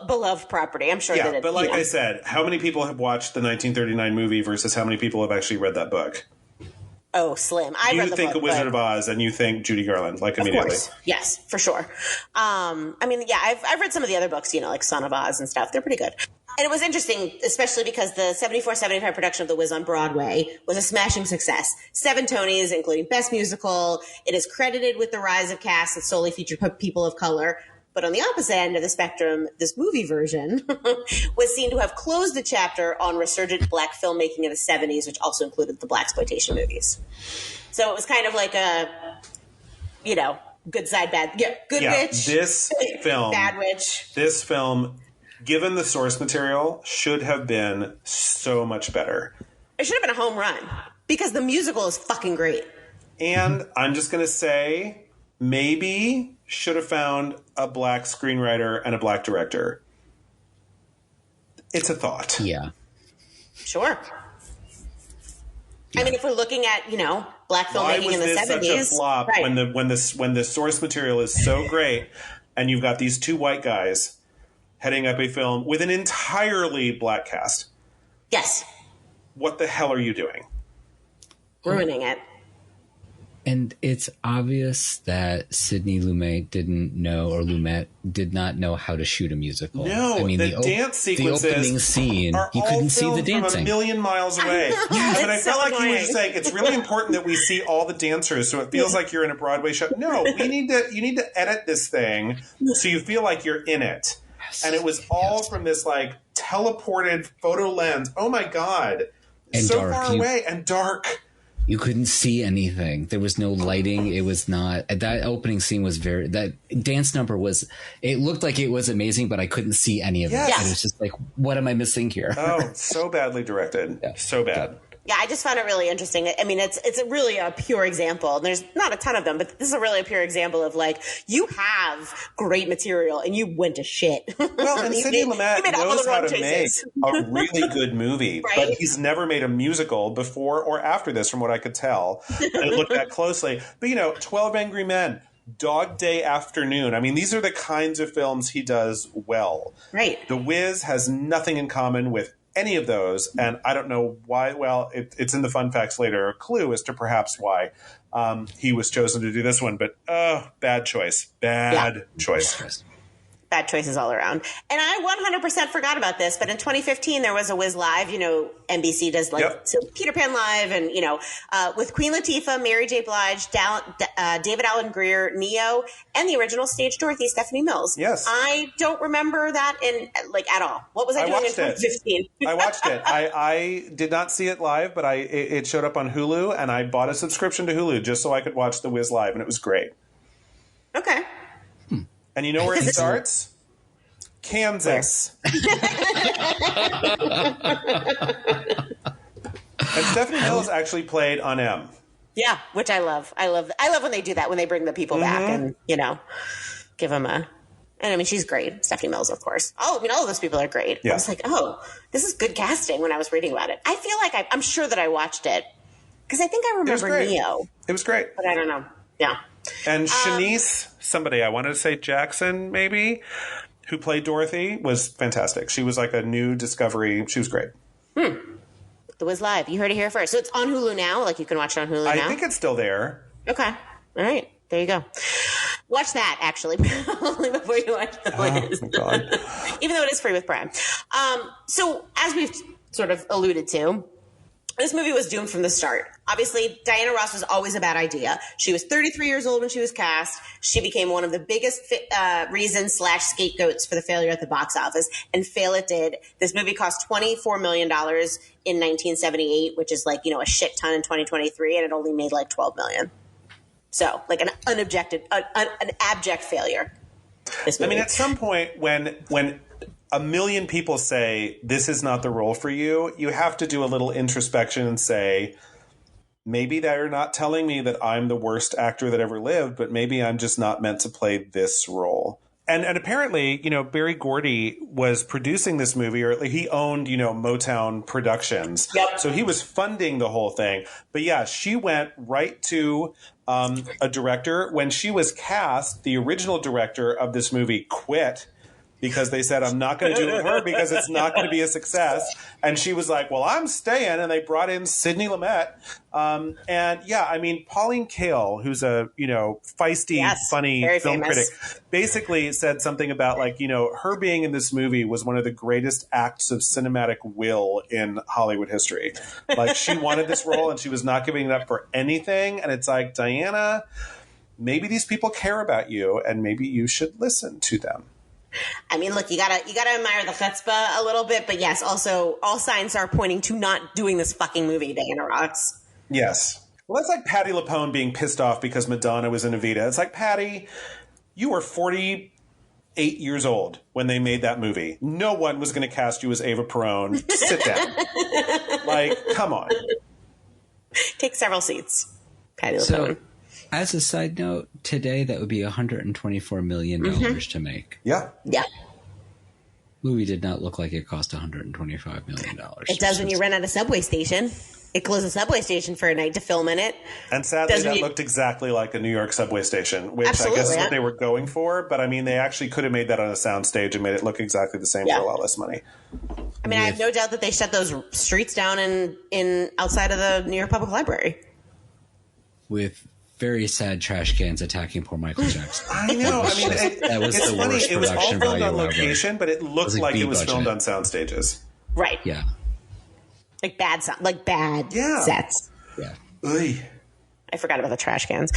beloved property. I'm sure that it, but like I said, how many people have watched the 1939 movie versus how many people have actually read that book? Oh, slim. You think A Wizard of Oz and you think Judy Garland, like immediately. Of course. Yes, for sure. I've read some of the other books, like Son of Oz and stuff. They're pretty good. And it was interesting, especially because the 74-75 production of The Wiz on Broadway was a smashing success. 7 Tonys, including Best Musical. It is credited with the rise of casts that solely featured people of color. But on the opposite end of the spectrum, this movie version was seen to have closed a chapter on resurgent black filmmaking in the 70s, which also included the blaxploitation movies. So it was kind of like a, good side, bad. Yeah, good witch. This film, bad witch. This film, given the source material, should have been so much better. It should have been a home run because the musical is fucking great. And I'm just going to say, maybe should have found a black screenwriter and a black director. It's a thought. Yeah. Sure. Yeah. I mean, if we're looking at, black filmmaking in the 70s. Why was this such a flop when the source material is so great and you've got these 2 white guys heading up a film with an entirely black cast? Yes. What the hell are you doing? Ruining it. And it's obvious that Sidney Lumet did not know how to shoot a musical. No, the dance sequences, the opening scene, you couldn't see the dancing from a million miles away. And I felt like he was just saying, it's really important that we see all the dancers, so it feels like you're in a Broadway show. No, you need to edit this thing so you feel like you're in it. Yes. And it was all from this like teleported photo lens. Oh my God, and so dark. Far away and dark. You couldn't see anything. There was no lighting. It was not. That opening scene was that dance number was. It looked like it was amazing, but I couldn't see any of it. And it was just like, what am I missing here? Oh, so badly directed. Yeah. So bad. Yeah, I just found it really interesting. I mean, it's really a pure example. There's not a ton of them, but this is a really pure example of like, you have great material and you went to shit. Well, and Sidney Lumet knows how to make a really good movie, right? But he's never made a musical before or after this, from what I could tell. I looked that closely. But, 12 Angry Men, Dog Day Afternoon. I mean, these are the kinds of films he does well. Right. The Wiz has nothing in common with any of those, and I don't know why. Well, it's in the fun facts later, a clue as to perhaps why he was chosen to do this one. But bad choice. Bad choice. Bad choices all around. And I 100% forgot about this, but in 2015 there was a Wiz Live. NBC does so Peter Pan Live, and with Queen Latifah, Mary J. Blige, David Alan Grier, Neo, and the original stage Dorothy, Stephanie Mills. Yes, I don't remember that at all. What was I doing in 2015? I watched it. I did not see it live, but it showed up on Hulu, and I bought a subscription to Hulu just so I could watch the Wiz Live, and it was great. Okay. And you know where it starts? Kansas. And Stephanie Mills actually played on M. Yeah, which I love. I love when they do that, when they bring the people back and, give them a... And I mean, she's great. Stephanie Mills, of course. All of those people are great. Yeah. I was like, this is good casting when I was reading about it. I feel like I'm sure that I watched it because I think I remember Neo. It was great. But I don't know. Yeah. And Shanice, somebody, I wanted to say Jackson, maybe, who played Dorothy, was fantastic. She was like a new discovery. She was great. The Wiz Live. You heard it here first. So it's on Hulu now? Like, you can watch it on Hulu now? I think it's still there. Okay. All right. There you go. Watch that, actually, only before you watch the Wiz. Oh, my God. Even though it is free with Prime. So, as we've sort of alluded to, this movie was doomed from the start. Obviously, Diana Ross was always a bad idea. She was 33 years old when she was cast. She became one of the biggest reasons / scapegoats for the failure at the box office, and fail it did. This movie cost $24 million in 1978, which is like, a shit ton in 2023, and it only made like $12 million. So, like an abject failure. I mean, at some point when a million people say this is not the role for you, you have to do a little introspection and say, maybe they're not telling me that I'm the worst actor that ever lived, but maybe I'm just not meant to play this role. And apparently, Berry Gordy was producing this movie, or he owned, Motown Productions. Yep. So he was funding the whole thing. But yeah, she went right to a director. When she was cast, the original director of this movie quit because they said, I'm not going to do it with her because it's not going to be a success. And she was like, well, I'm staying. And they brought in Sidney Lumet. And yeah, I mean, Pauline Kael, who's a, feisty, funny film critic, basically said something about like, her being in this movie was one of the greatest acts of cinematic will in Hollywood history. Like, she wanted this role and she was not giving it up for anything. And it's like, Diana, maybe these people care about you and maybe you should listen to them. I mean, look, you gotta admire the chutzpah a little bit, but yes, also all signs are pointing to not doing this fucking movie, Diana Ross. Yes. Well, that's like Patti LuPone being pissed off because Madonna was in Evita. It's like, Patti, you were 48 years old when they made that movie. No one was going to cast you as Ava Perón. Sit down. Like, come on. Take several seats, Patti LuPone. So, as a side note, today that would be $124 million to make. Yeah. Yeah. Movie did not look like it cost $125 million. It does when you rent at a subway station. It closed a subway station for a night to film in it. And sadly, that looked exactly like a New York subway station, which I guess is what they were going for. But I mean, they actually could have made that on a soundstage and made it look exactly the same for a lot less money. I mean, I have no doubt that they shut those streets down in outside of the New York Public Library. With very sad trash cans attacking poor Michael Jackson. I know. I mean, that was it's the funny. worst It was all production filmed value on location, ever. but it looked like it was filmed on sound stages. Right. Yeah. Like bad sets. Yeah. Oy. I forgot about the trash cans.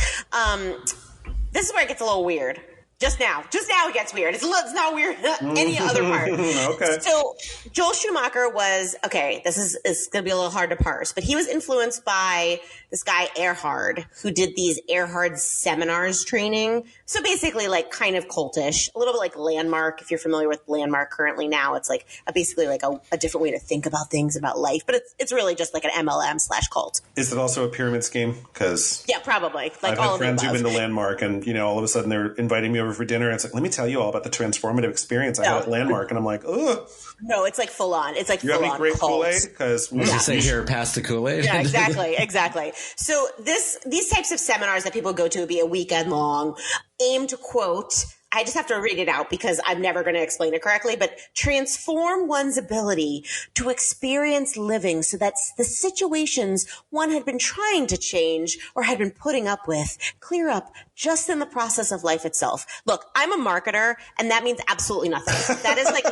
This is where it gets a little weird. Just now it gets weird. It's not weird any other part. Okay. So Joel Schumacher was, it's going to be a little hard to parse, but he was influenced by this guy Erhard, who did these Erhard seminars training. So basically like kind of cultish, a little bit like Landmark. If you're familiar with Landmark currently now, it's like basically like a different way to think about things, about life, but it's really just like an MLM/cult. Is it also a pyramid scheme? Because yeah, probably. Like I've all had of friends the who've above. been to Landmark, and all of a sudden they're inviting me over for dinner. And it's like, let me tell you all about the transformative experience I had at Landmark, and I'm like, ugh. No, it's like full on. It's like You full have on any great cult. Kool-Aid? Because Say here, pass the Kool-Aid. Yeah, exactly. So these types of seminars that people go to would be a weekend long, aim to quote, I just have to read it out because I'm never going to explain it correctly, but transform one's ability to experience living so that the situations one had been trying to change or had been putting up with clear up just in the process of life itself. Look, I'm a marketer, and that means absolutely nothing. That is like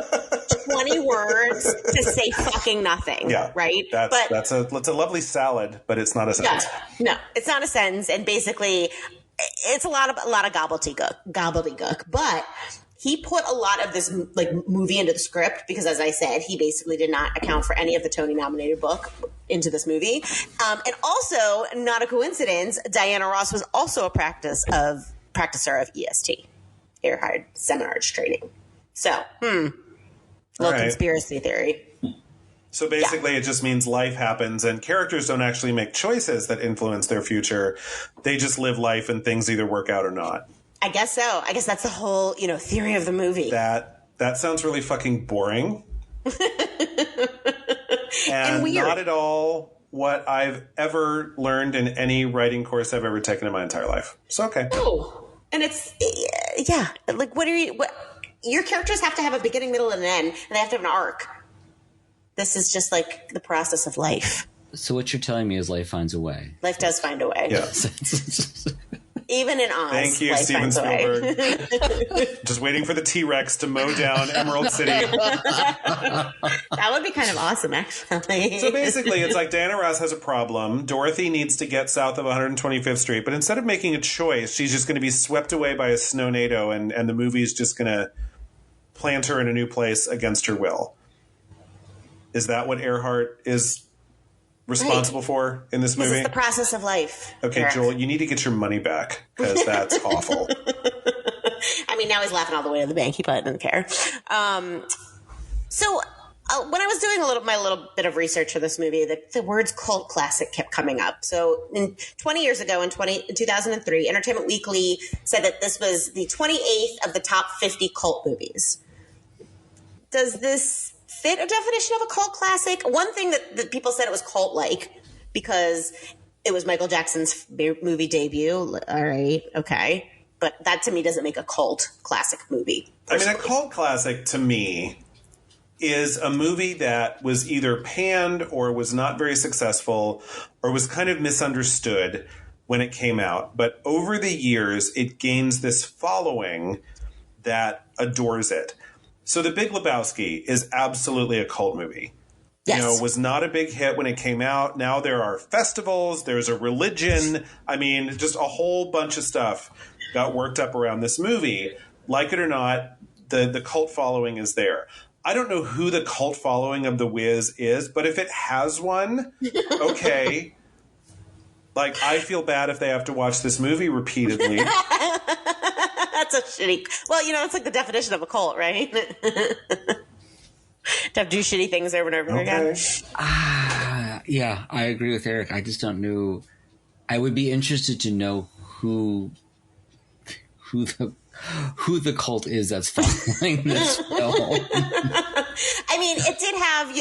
20 words to say fucking nothing. Yeah, right? That's a lovely salad, but it's not a sentence. No, it's not a sentence, and basically, it's a lot of gobbledygook. But he put a lot of this like movie into the script because, as I said, he basically did not account for any of the Tony-nominated book into this movie. And also, not a coincidence, Diana Ross was also a practicer of EST, Erhard Seminars Training. So, little conspiracy theory. So basically, it just means life happens, and characters don't actually make choices that influence their future. They just live life, and things either work out or not. I guess so. I guess that's the whole, theory of the movie. That sounds really fucking boring. and weird. Not at all what I've ever learned in any writing course I've ever taken in my entire life. So, okay. Oh, and it's, like, your characters have to have a beginning, middle, and an end, and they have to have an arc. This is just like the process of life. So what you're telling me is life finds a way. Life does find a way. Yeah. Even in Oz. Thank you, life Steven finds a way. Spielberg. Just waiting for the T-Rex to mow down Emerald City. That would be kind of awesome, actually. So basically, it's like Diana Ross has a problem. Dorothy needs to get south of 125th Street, but instead of making a choice, she's just going to be swept away by a snownado, and the movie's just going to plant her in a new place against her will. Is that what Earhart is responsible for in this movie? This is the process of life. Okay, Eric. Joel, you need to get your money back because that's awful. I mean, now he's laughing all the way to the bank. He probably doesn't care. So when I was doing my little bit of research for this movie, the words cult classic kept coming up. So 20 years ago, in 2003, Entertainment Weekly said that this was the 28th of the top 50 cult movies. Does this fit a definition of a cult classic? One thing that people said it was cult-like because it was Michael Jackson's movie debut. All right, okay. But that to me doesn't make a cult classic movie. Personally. I mean, a cult classic to me is a movie that was either panned or was not very successful or was kind of misunderstood when it came out. But over the years, it gains this following that adores it. So The Big Lebowski is absolutely a cult movie. Yes. Was not a big hit when it came out. Now there are festivals, there's a religion. I mean, just a whole bunch of stuff got worked up around this movie. Like it or not, the cult following is there. I don't know who the cult following of The Wiz is, but if it has one, okay. Like, I feel bad if they have to watch this movie repeatedly. That's a shitty... Well, it's like the definition of a cult, right? To have to do shitty things over and over again. Yeah, I agree with Eric. I just don't know. I would be interested to know who the cult is that's following this film. I mean, it did have,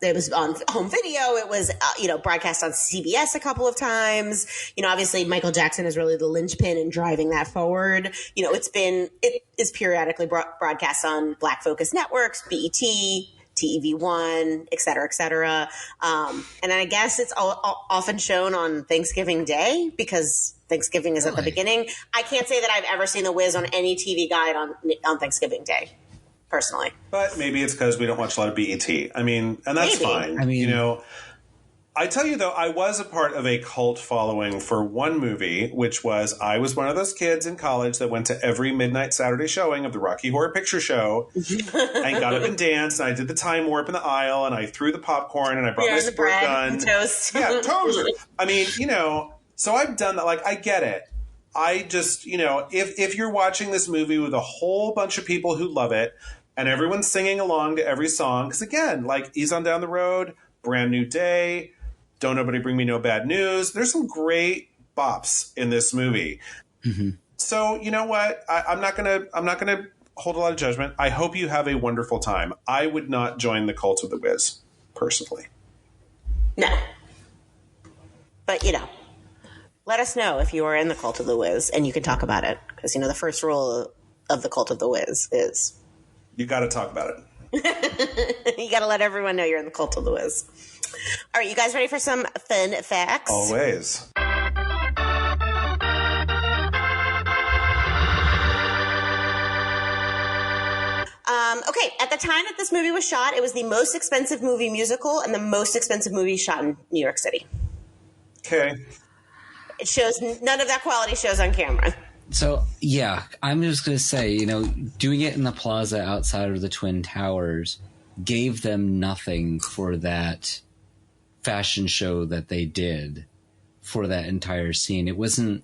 it was on home video. It was, broadcast on CBS a couple of times. Obviously Michael Jackson is really the linchpin in driving that forward. It is periodically broadcast on Black Focus networks, BET, TEV1, et cetera, et cetera. And I guess it's often shown on Thanksgiving Day because Thanksgiving is at the beginning. I can't say that I've ever seen The Wiz on any TV guide on Thanksgiving Day, personally. But maybe it's because we don't watch a lot of BET. I mean, and that's fine. I mean, I tell you, though, I was a part of a cult following for one movie, which was I was one of those kids in college that went to every midnight Saturday showing of the Rocky Horror Picture Show and got up and danced, and I did the time warp in the aisle, and I threw the popcorn, and I brought my squirt gun. Toast. Yeah, toast. I mean, so I've done that. Like, I get it. I just, if you're watching this movie with a whole bunch of people who love it, and everyone's singing along to every song, because again, like Ease on Down the Road, Brand New Day, Don't Nobody Bring Me No Bad News. There's some great bops in this movie. Mm-hmm. So you know what? I'm not gonna hold a lot of judgment. I hope you have a wonderful time. I would not join the cult of the Wiz, personally. No. But let us know if you are in the cult of the Wiz, and you can talk about it. Because the first rule of the cult of the Wiz is you got to talk about it. You got to let everyone know you're in the cult of the Wiz. All right, you guys ready for some fun facts? Always. Okay, at the time that this movie was shot, it was the most expensive movie musical and the most expensive movie shot in New York City. Okay. It shows none of that quality shows on camera. So, yeah, I'm just going to say, doing it in the plaza outside of the Twin Towers gave them nothing for that fashion show that they did for that entire scene. There wasn't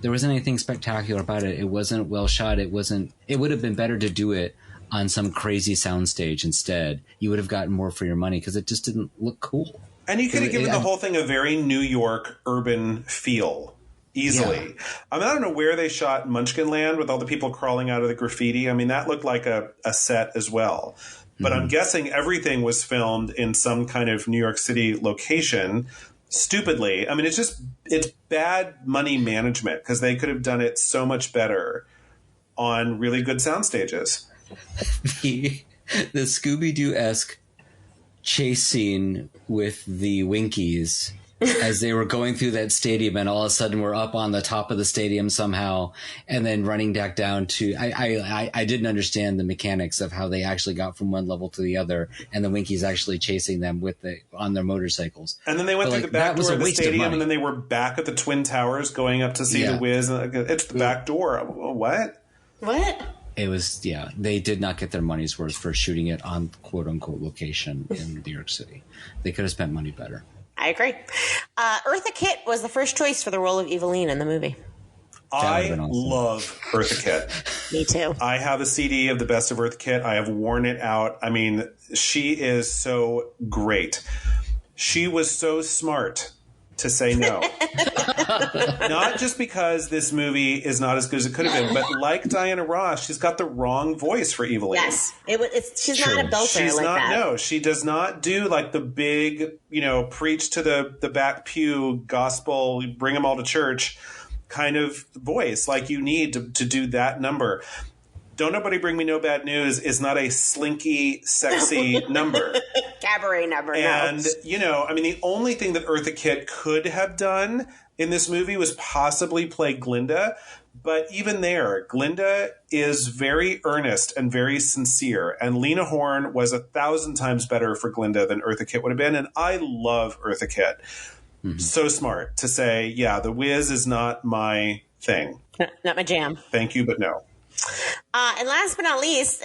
anything spectacular about it. It wasn't well shot. It would have been better to do it on some crazy soundstage instead. You would have gotten more for your money because it just didn't look cool. And you could have given the whole thing a very New York urban feel easily. Yeah. I don't know where they shot Munchkinland with all the people crawling out of the graffiti. I mean, that looked like a set as well. But I'm guessing everything was filmed in some kind of New York City location stupidly. I mean, it's bad money management because they could have done it so much better on really good sound stages. The Scooby-Doo-esque chase scene with the Winkies as they were going through that stadium, and all of a sudden we're up on the top of the stadium somehow, and then running back down to I didn't understand the mechanics of how they actually got from one level to the other, and the Winkies actually chasing them on their motorcycles. And then they went through the back door of the stadium, and then they were back at the Twin Towers going up to see the Wiz. And it's the back door. What? It was, they did not get their money's worth for shooting it on quote-unquote location in New York City. They could have spent money better. I agree. Eartha Kitt was the first choice for the role of Eveline in the movie. I love Eartha Kitt. Me too. I have a CD of the best of Eartha Kitt. I have worn it out. I mean, she is so great. She was so smart to say no. Not just because this movie is not as good as it could have been, but like Diana Ross, she's got the wrong voice for Eveline. Yes. She's not a belter she's like not, that. No, she does not do like the big, preach to the back pew gospel, bring them all to church kind of voice like you need to do that number. Don't Nobody Bring Me No Bad News is not a slinky, sexy number. Cabaret number, and, no. the only thing that Eartha Kitt could have done in this movie was possibly play Glinda. But even there, Glinda is very earnest and very sincere. And Lena Horne was 1,000 times better for Glinda than Eartha Kitt would have been. And I love Eartha Kitt. Mm-hmm. So smart to say, The Wiz is not my thing. Not my jam. Thank you, but no. And last but not least,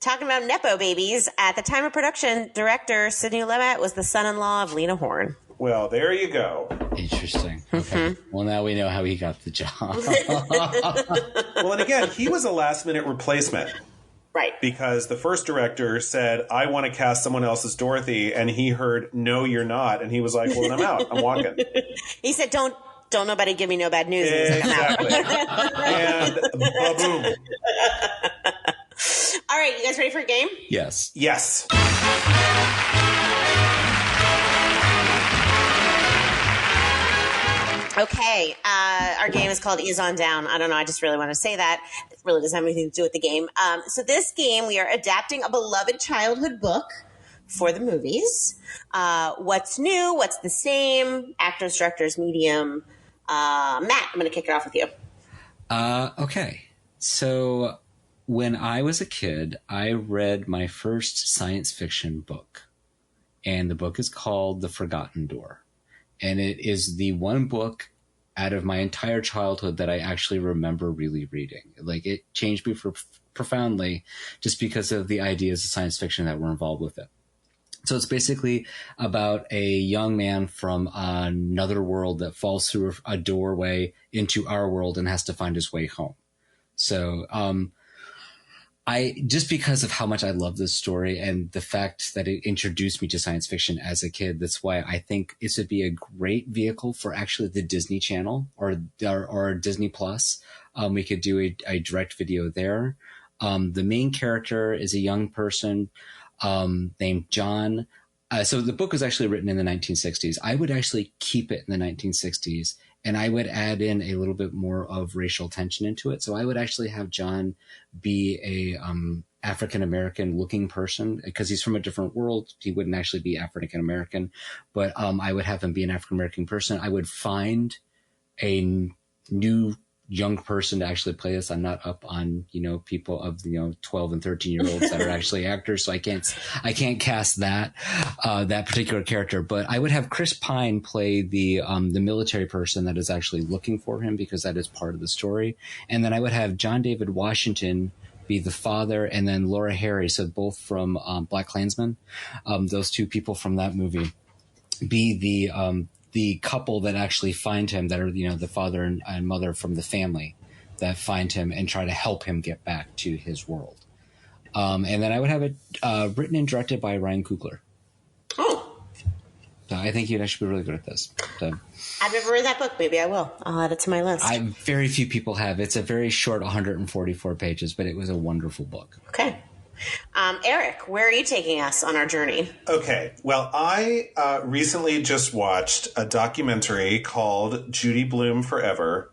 talking about Nepo babies, at the time of production, director Sidney Lumet was the son-in-law of Lena Horne. Well, there you go. Interesting. Okay. Mm-hmm. Well, now we know how he got the job. Well, and again, he was a last-minute replacement. Right. Because the first director said, I want to cast someone else as Dorothy, and he heard, no, you're not. And he was like, well, then I'm out. I'm walking. He said, don't nobody give me no bad news. Exactly. And ba-boom. All right, you guys ready for a game? Yes. Yes. Okay, our game is called Ease on Down. I don't know, I just really want to say that. It really doesn't have anything to do with the game. So this game, we are adapting a beloved childhood book for the movies. What's new? What's the same? Actors, directors, medium. Matt, I'm going to kick it off with you. Okay. So when I was a kid, I read my first science fiction book. and the book is called The Forgotten Door. And it is the one book out of my entire childhood that I actually remember really reading. Like, it changed me profoundly just because of the ideas of science fiction that were involved with it. So it's basically about a young man from another world that falls through a doorway into our world and has to find his way home. So I just because of how much I love this story and the fact that it introduced me to science fiction as a kid, that's why I think this would be a great vehicle for actually the Disney Channel or Disney Plus. We could do a direct video there. The main character is a young person named John. So the book was actually written in the 1960s. I would actually keep it in the 1960s, and I would add in a little bit more of racial tension into it. So I would actually have John be a African-American looking person because he's from a different world. He wouldn't actually be African-American, but I would have him be an African-American person. I would find a new young person to actually play this. I'm not up on, people of, 12 and 13-year-olds that are actually actors. So I can't cast that particular character, but I would have Chris Pine play the military person that is actually looking for him because that is part of the story. And then I would have John David Washington be the father, and then Laura Harry, so both from Black Klansman, those two people from that movie, be the couple that actually find him, that are, the father and mother from the family that find him and try to help him get back to his world. And then I would have it written and directed by Ryan Coogler. Oh. So I think you'd actually be really good at this. So, I've never read that book. Maybe I will. I'll add it to my list. Very few people have. It's a very short 144 pages, but it was a wonderful book. Okay. Eric, where are you taking us on our journey? Okay. Well, I recently just watched a documentary called Judy Blume Forever,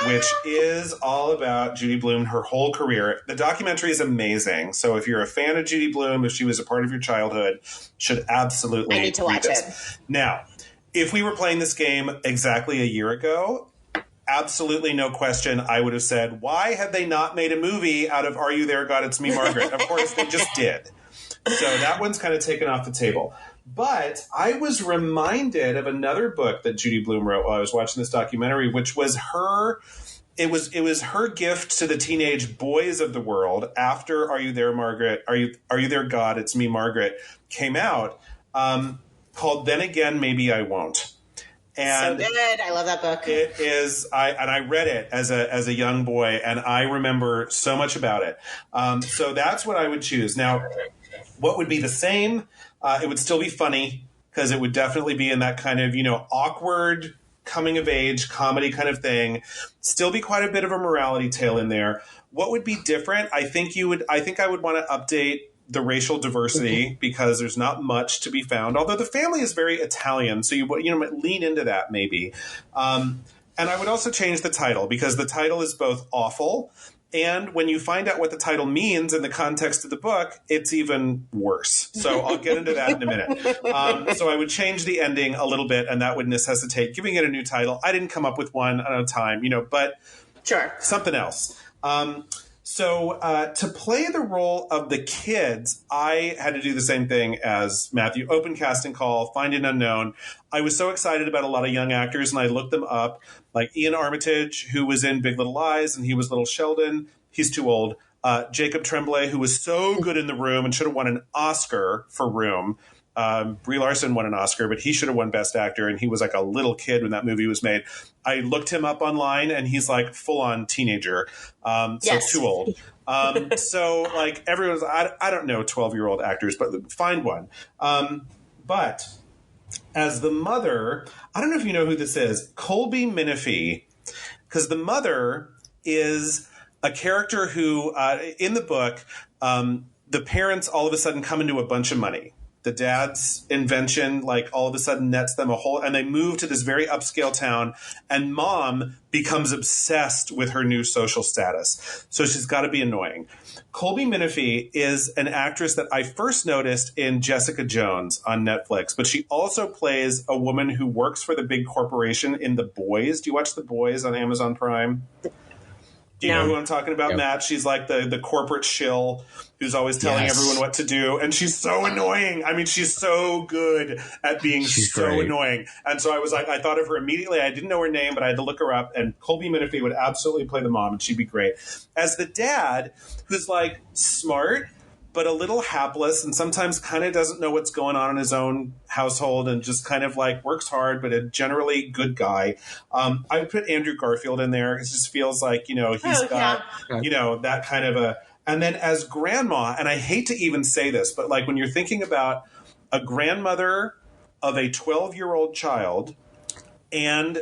which is all about Judy Blume, her whole career. The documentary is amazing. So if you're a fan of Judy Blume, if she was a part of your childhood, should absolutely I need to watch it. Now, if we were playing this game exactly a year ago, absolutely no question, I would have said, why have they not made a movie out of Are You There, God, It's Me, Margaret? Of course, they just did. So that one's kind of taken off the table. But I was reminded of another book that Judy Blume wrote while I was watching this documentary, which was her gift to the teenage boys of the world after Are You There, Margaret? Are you There, God, It's Me, Margaret came out, called Then Again, Maybe I Won't. And so good. I love that book. It is. I read it as a young boy, and I remember so much about it. So that's what I would choose. Now, what would be the same? It would still be funny because it would definitely be in that kind of awkward coming of age comedy kind of thing. Still be quite a bit of a morality tale in there. What would be different? I think I would want to update the racial diversity because there's not much to be found, although the family is very Italian. So you lean into that maybe. And I would also change the title because the title is both awful, and when you find out what the title means in the context of the book, it's even worse. So I'll get into that in a minute. So I would change the ending a little bit, and that would necessitate giving it a new title. I didn't come up with one at a time, but sure, something else. So to play the role of the kids, I had to do the same thing as Matthew. Open casting call, find an unknown. I was so excited about a lot of young actors, and I looked them up, like Ian Armitage, who was in Big Little Lies, and he was Little Sheldon. He's too old. Jacob Tremblay, who was so good in The Room and should have won an Oscar for Room. Brie Larson won an Oscar, but he should have won Best Actor, and he was like a little kid when that movie was made. I looked him up online, and he's like full-on teenager, yes. So too old. So like everyone's, I don't know 12-year-old actors, but find one. But as the mother, I don't know if you know who this is, Colby Minifie, because the mother is a character who, in the book, the parents all of a sudden come into a bunch of money. The dad's invention, like, all of a sudden nets them a whole, and they move to this very upscale town, and mom becomes obsessed with her new social status. So she's got to be annoying. Colby Minifie is an actress that I first noticed in Jessica Jones on Netflix, but she also plays a woman who works for the big corporation in The Boys. Do you watch The Boys on Amazon Prime? Do Do you know who I'm talking about, Matt? She's like the corporate shill who's always telling everyone what to do. And she's so annoying. I mean, she's so good at being annoying. And so I thought of her immediately. I didn't know her name, but I had to look her up. And Colby Minifie would absolutely play the mom, and she'd be great. As the dad, who's like smart, but a little hapless and sometimes kind of doesn't know what's going on in his own household and just kind of like works hard, but a generally good guy. I would put Andrew Garfield in there. It just feels like, he's got, that kind of a, and then as grandma, and I hate to even say this, but like when you're thinking about a grandmother of a 12-year-old child and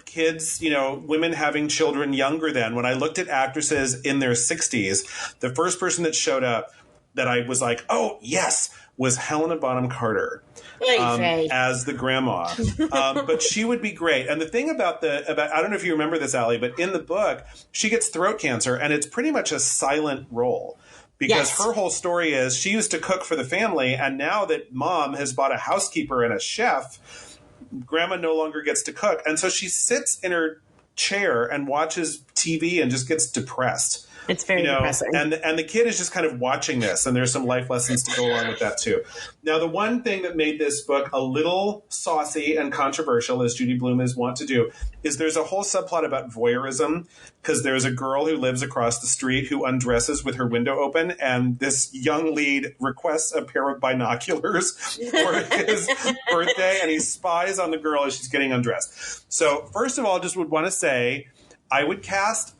kids, women having children younger than, when I looked at actresses in their 60s, the first person that showed up that I was like, oh, yes, was Helena Bonham Carter as the grandma. But she would be great. And the thing about I don't know if you remember this, Allie, but in the book, she gets throat cancer, and it's pretty much a silent role. Because her whole story is she used to cook for the family, and now that mom has bought a housekeeper and a chef, grandma no longer gets to cook. And so she sits in her chair and watches TV and just gets depressed. It's very depressing. And the kid is just kind of watching this, and there's some life lessons to go along with that too. Now, the one thing that made this book a little saucy and controversial, as Judy Blume is wont to do, is there's a whole subplot about voyeurism, because there's a girl who lives across the street who undresses with her window open, and this young lead requests a pair of binoculars for his birthday, and he spies on the girl as she's getting undressed. So first of all, just would want to say I would cast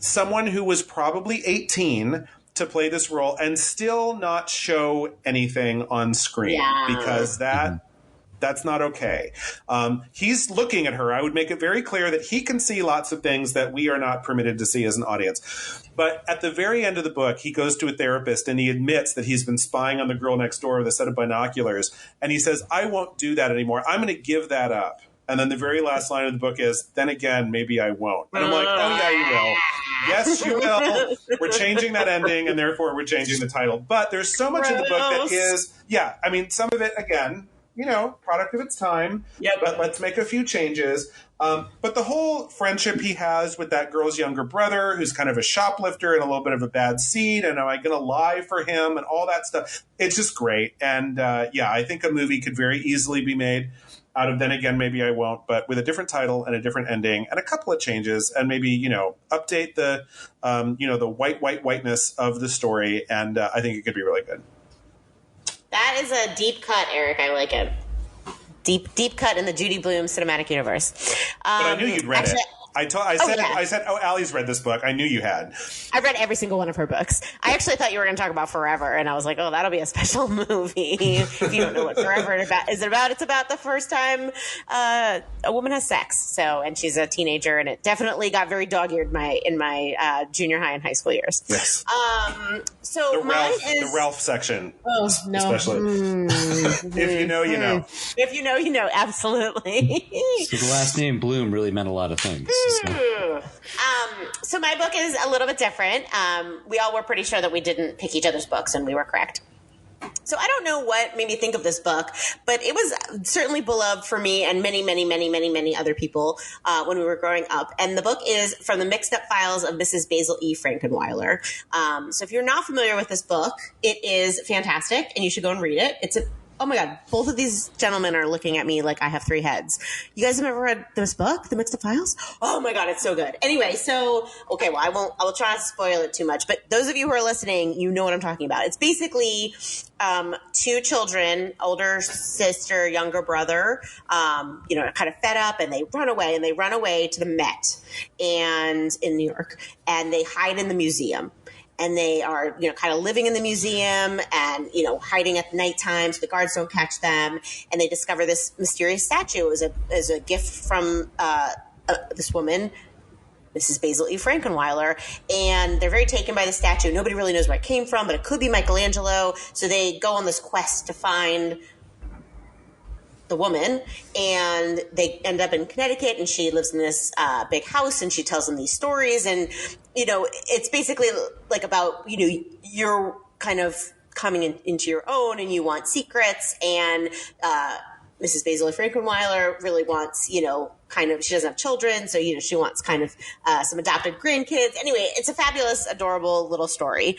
someone who was probably 18 to play this role and still not show anything on screen, because that's not okay. He's looking at her. I would make it very clear that he can see lots of things that we are not permitted to see as an audience. But at the very end of the book, he goes to a therapist and he admits that he's been spying on the girl next door with a set of binoculars. And he says, I won't do that anymore. I'm going to give that up. And then the very last line of the book is, then again, maybe I won't. And I'm like, oh, yeah, you will. Yes, you will. We're changing that ending, and therefore we're changing the title. But there's so much in the book that is, some of it, again, product of its time. But let's make a few changes. But the whole friendship he has with that girl's younger brother, who's kind of a shoplifter and a little bit of a bad seed, and am I going to lie for him and all that stuff, it's just great. And I think a movie could very easily be made out of Then Again, Maybe I Won't, but with a different title and a different ending and a couple of changes, and maybe, update the, the whiteness of the story. And I think it could be really good. That is a deep cut, Eric. I like it. Deep cut in the Judy Blume cinematic universe. But I knew you'd read it. I said, oh, Allie's read this book. I knew you had. I read every single one of her books. I actually thought you were going to talk about Forever, and I was like, oh, that'll be a special movie. If you don't know what Forever is about, it's about the first time a woman has sex. So, and she's a teenager, and it definitely got very dog-eared in my junior high and high school years. Yes. So the Ralph section. Oh, no. Especially. If you know, you know. If you know, you know. Absolutely. So the last name Bloom really meant a lot of things. So my book is a little bit different. We all were pretty sure that we didn't pick each other's books, and we were correct. So I don't know what made me think of this book, but it was certainly beloved for me and many, many, many, many, many other people when we were growing up. And the book is From the Mixed Up Files of Mrs. Basil E. Frankenweiler. So if you're not familiar with this book, it is fantastic, and you should go and read it. Oh my God, both of these gentlemen are looking at me like I have three heads. You guys have ever read this book, The Mixed Up Files? Oh my God, it's so good. Anyway, okay, well, I will try not to spoil it too much, but those of you who are listening, you know what I'm talking about. It's basically two children, older sister, younger brother, kind of fed up, and they run away to the Met and in New York, and they hide in the museum. And they are, kind of living in the museum and, hiding at nighttime so the guards don't catch them. And they discover this mysterious statue as a gift from this woman, Mrs. Basil E. Frankenweiler. And they're very taken by the statue. Nobody really knows where it came from, but it could be Michelangelo. So they go on this quest to find the woman, and they end up in Connecticut, and she lives in this big house, and she tells them these stories, and it's basically like about you're kind of coming into your own, and you want secrets, and Mrs. Basil Frankenweiler really wants, kind of, she doesn't have children, so, she wants kind of some adopted grandkids. Anyway, it's a fabulous, adorable little story.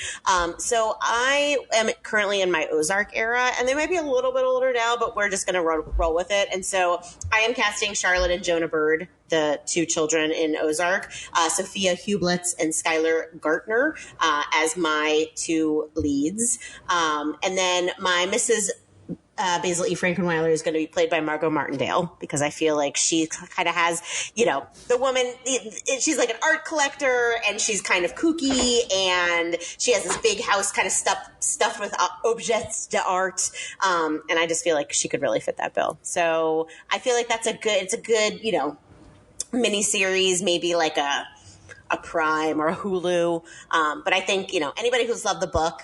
So I am currently in my Ozark era, and they might be a little bit older now, but we're just going to roll with it. And so I am casting Charlotte and Jonah Bird, the two children in Ozark, Sophia Hublitz and Skylar Gartner as my two leads. And then my Mrs. Basil E. Frankenweiler is going to be played by Margot Martindale, because I feel like she kind of has, the woman, she's like an art collector, and she's kind of kooky, and she has this big house kind of stuffed with objets d'art. And I just feel like she could really fit that bill. So I feel like it's a good, miniseries, maybe like a Prime or a Hulu. But I think, anybody who's loved the book,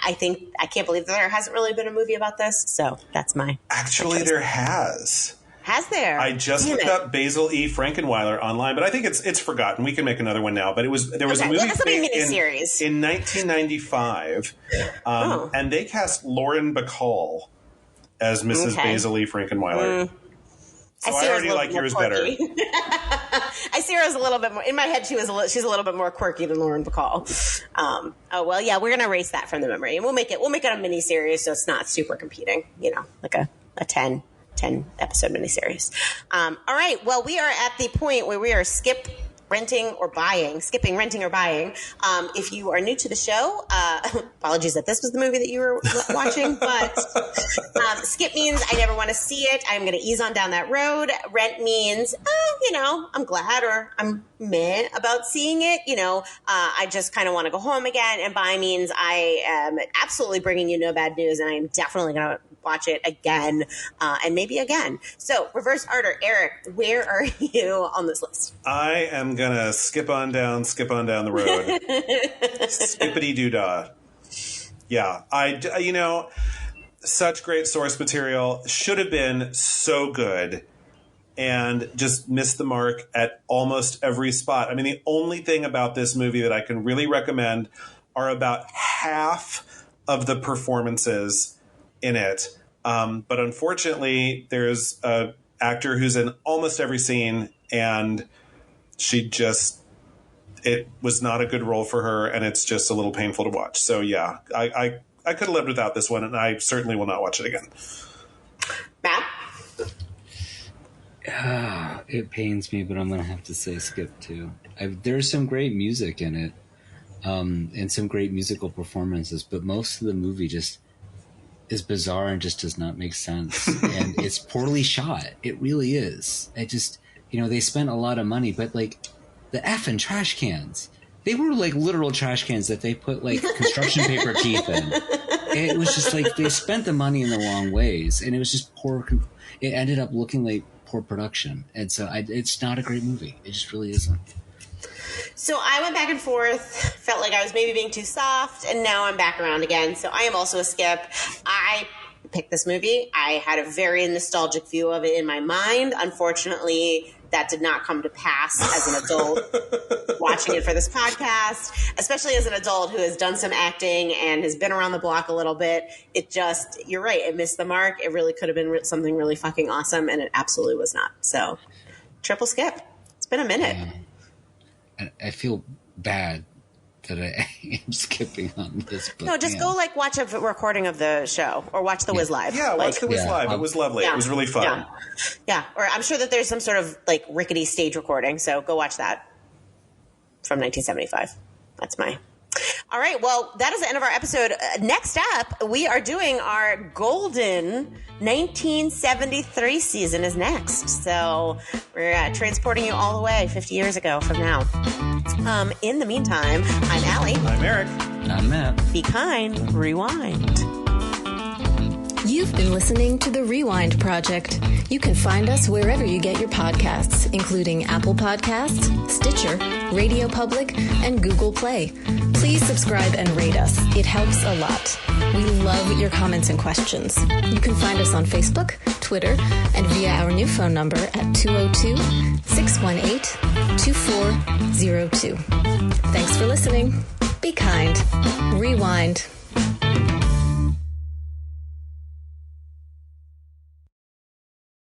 I can't believe that there hasn't really been a movie about this. So that's Actually, there has. Has there? I just looked up Basil E. Frankenweiler online, but I think it's forgotten. We can make another one now. But there was a movie in 1995, and they cast Lauren Bacall as Mrs. Basil E. Frankenweiler. So I already like yours better. I see her as a little bit more, in my head, she's a little bit more quirky than Lauren Bacall. We're going to erase that from the memory, and we'll make it a mini series, so it's not super competing, like a 10 episode mini series. All right. Well, we are at the point where we are skipping, renting, or buying. If you are new to the show, apologies that this was the movie that you were watching, but skip means I never want to see it. I'm going to ease on down that road. Rent means, I'm glad or I'm meh about seeing it. I just kind of want to go home again. And buy means I am absolutely bringing you no bad news, and I'm definitely going to watch it again and maybe again. So reverse order. Eric, where are you on this list? I am going to skip on down the road. Skippity doo-dah. Yeah. Such great source material. Should have been so good, and just missed the mark at almost every spot. I mean, the only thing about this movie that I can really recommend are about half of the performances in it. But unfortunately, there's an actor who's in almost every scene, and it was not a good role for her, and it's just a little painful to watch. So yeah, I could have lived without this one, and I certainly will not watch it again. Matt? It pains me, but I'm going to have to say skip too. There's some great music in it, and some great musical performances, but most of the movie just is bizarre and just does not make sense. And it's poorly shot. It really is. They spent a lot of money, but like the effing trash cans, they were like literal trash cans that they put like construction paper teeth in. It was just like they spent the money in the wrong ways, and it was just poor. It ended up looking like poor production. And so it's not a great movie. It just really isn't. So I went back and forth, felt like I was maybe being too soft, and now I'm back around again. So I am also a skip. I picked this movie. I had a very nostalgic view of it in my mind. Unfortunately, that did not come to pass as an adult watching it for this podcast, especially as an adult who has done some acting and has been around the block a little bit. You're right, it missed the mark. It really could have been something really fucking awesome, and it absolutely was not. So, triple skip. It's been a minute. I feel bad that I am skipping on this. But no, just go watch a recording of the show or watch The Wiz Live. Yeah, watch The Wiz Live. It was lovely. Yeah. It was really fun. Yeah. Or I'm sure that there's some sort of rickety stage recording. So go watch that from 1975. That's my. All right. Well, that is the end of our episode. Next up, we are doing our golden 1973 season is next. So we're transporting you all the way 50 years ago from now. In the meantime, I'm Allie. I'm Eric. And I'm Matt. Be kind. Rewind. You've been listening to The Rewind Project. You can find us wherever you get your podcasts, including Apple Podcasts, Stitcher, Radio Public, and Google Play. Please subscribe and rate us. It helps a lot. We love your comments and questions. You can find us on Facebook, Twitter, and via our new phone number at 202-618-2402. Thanks for listening. Be kind. Rewind.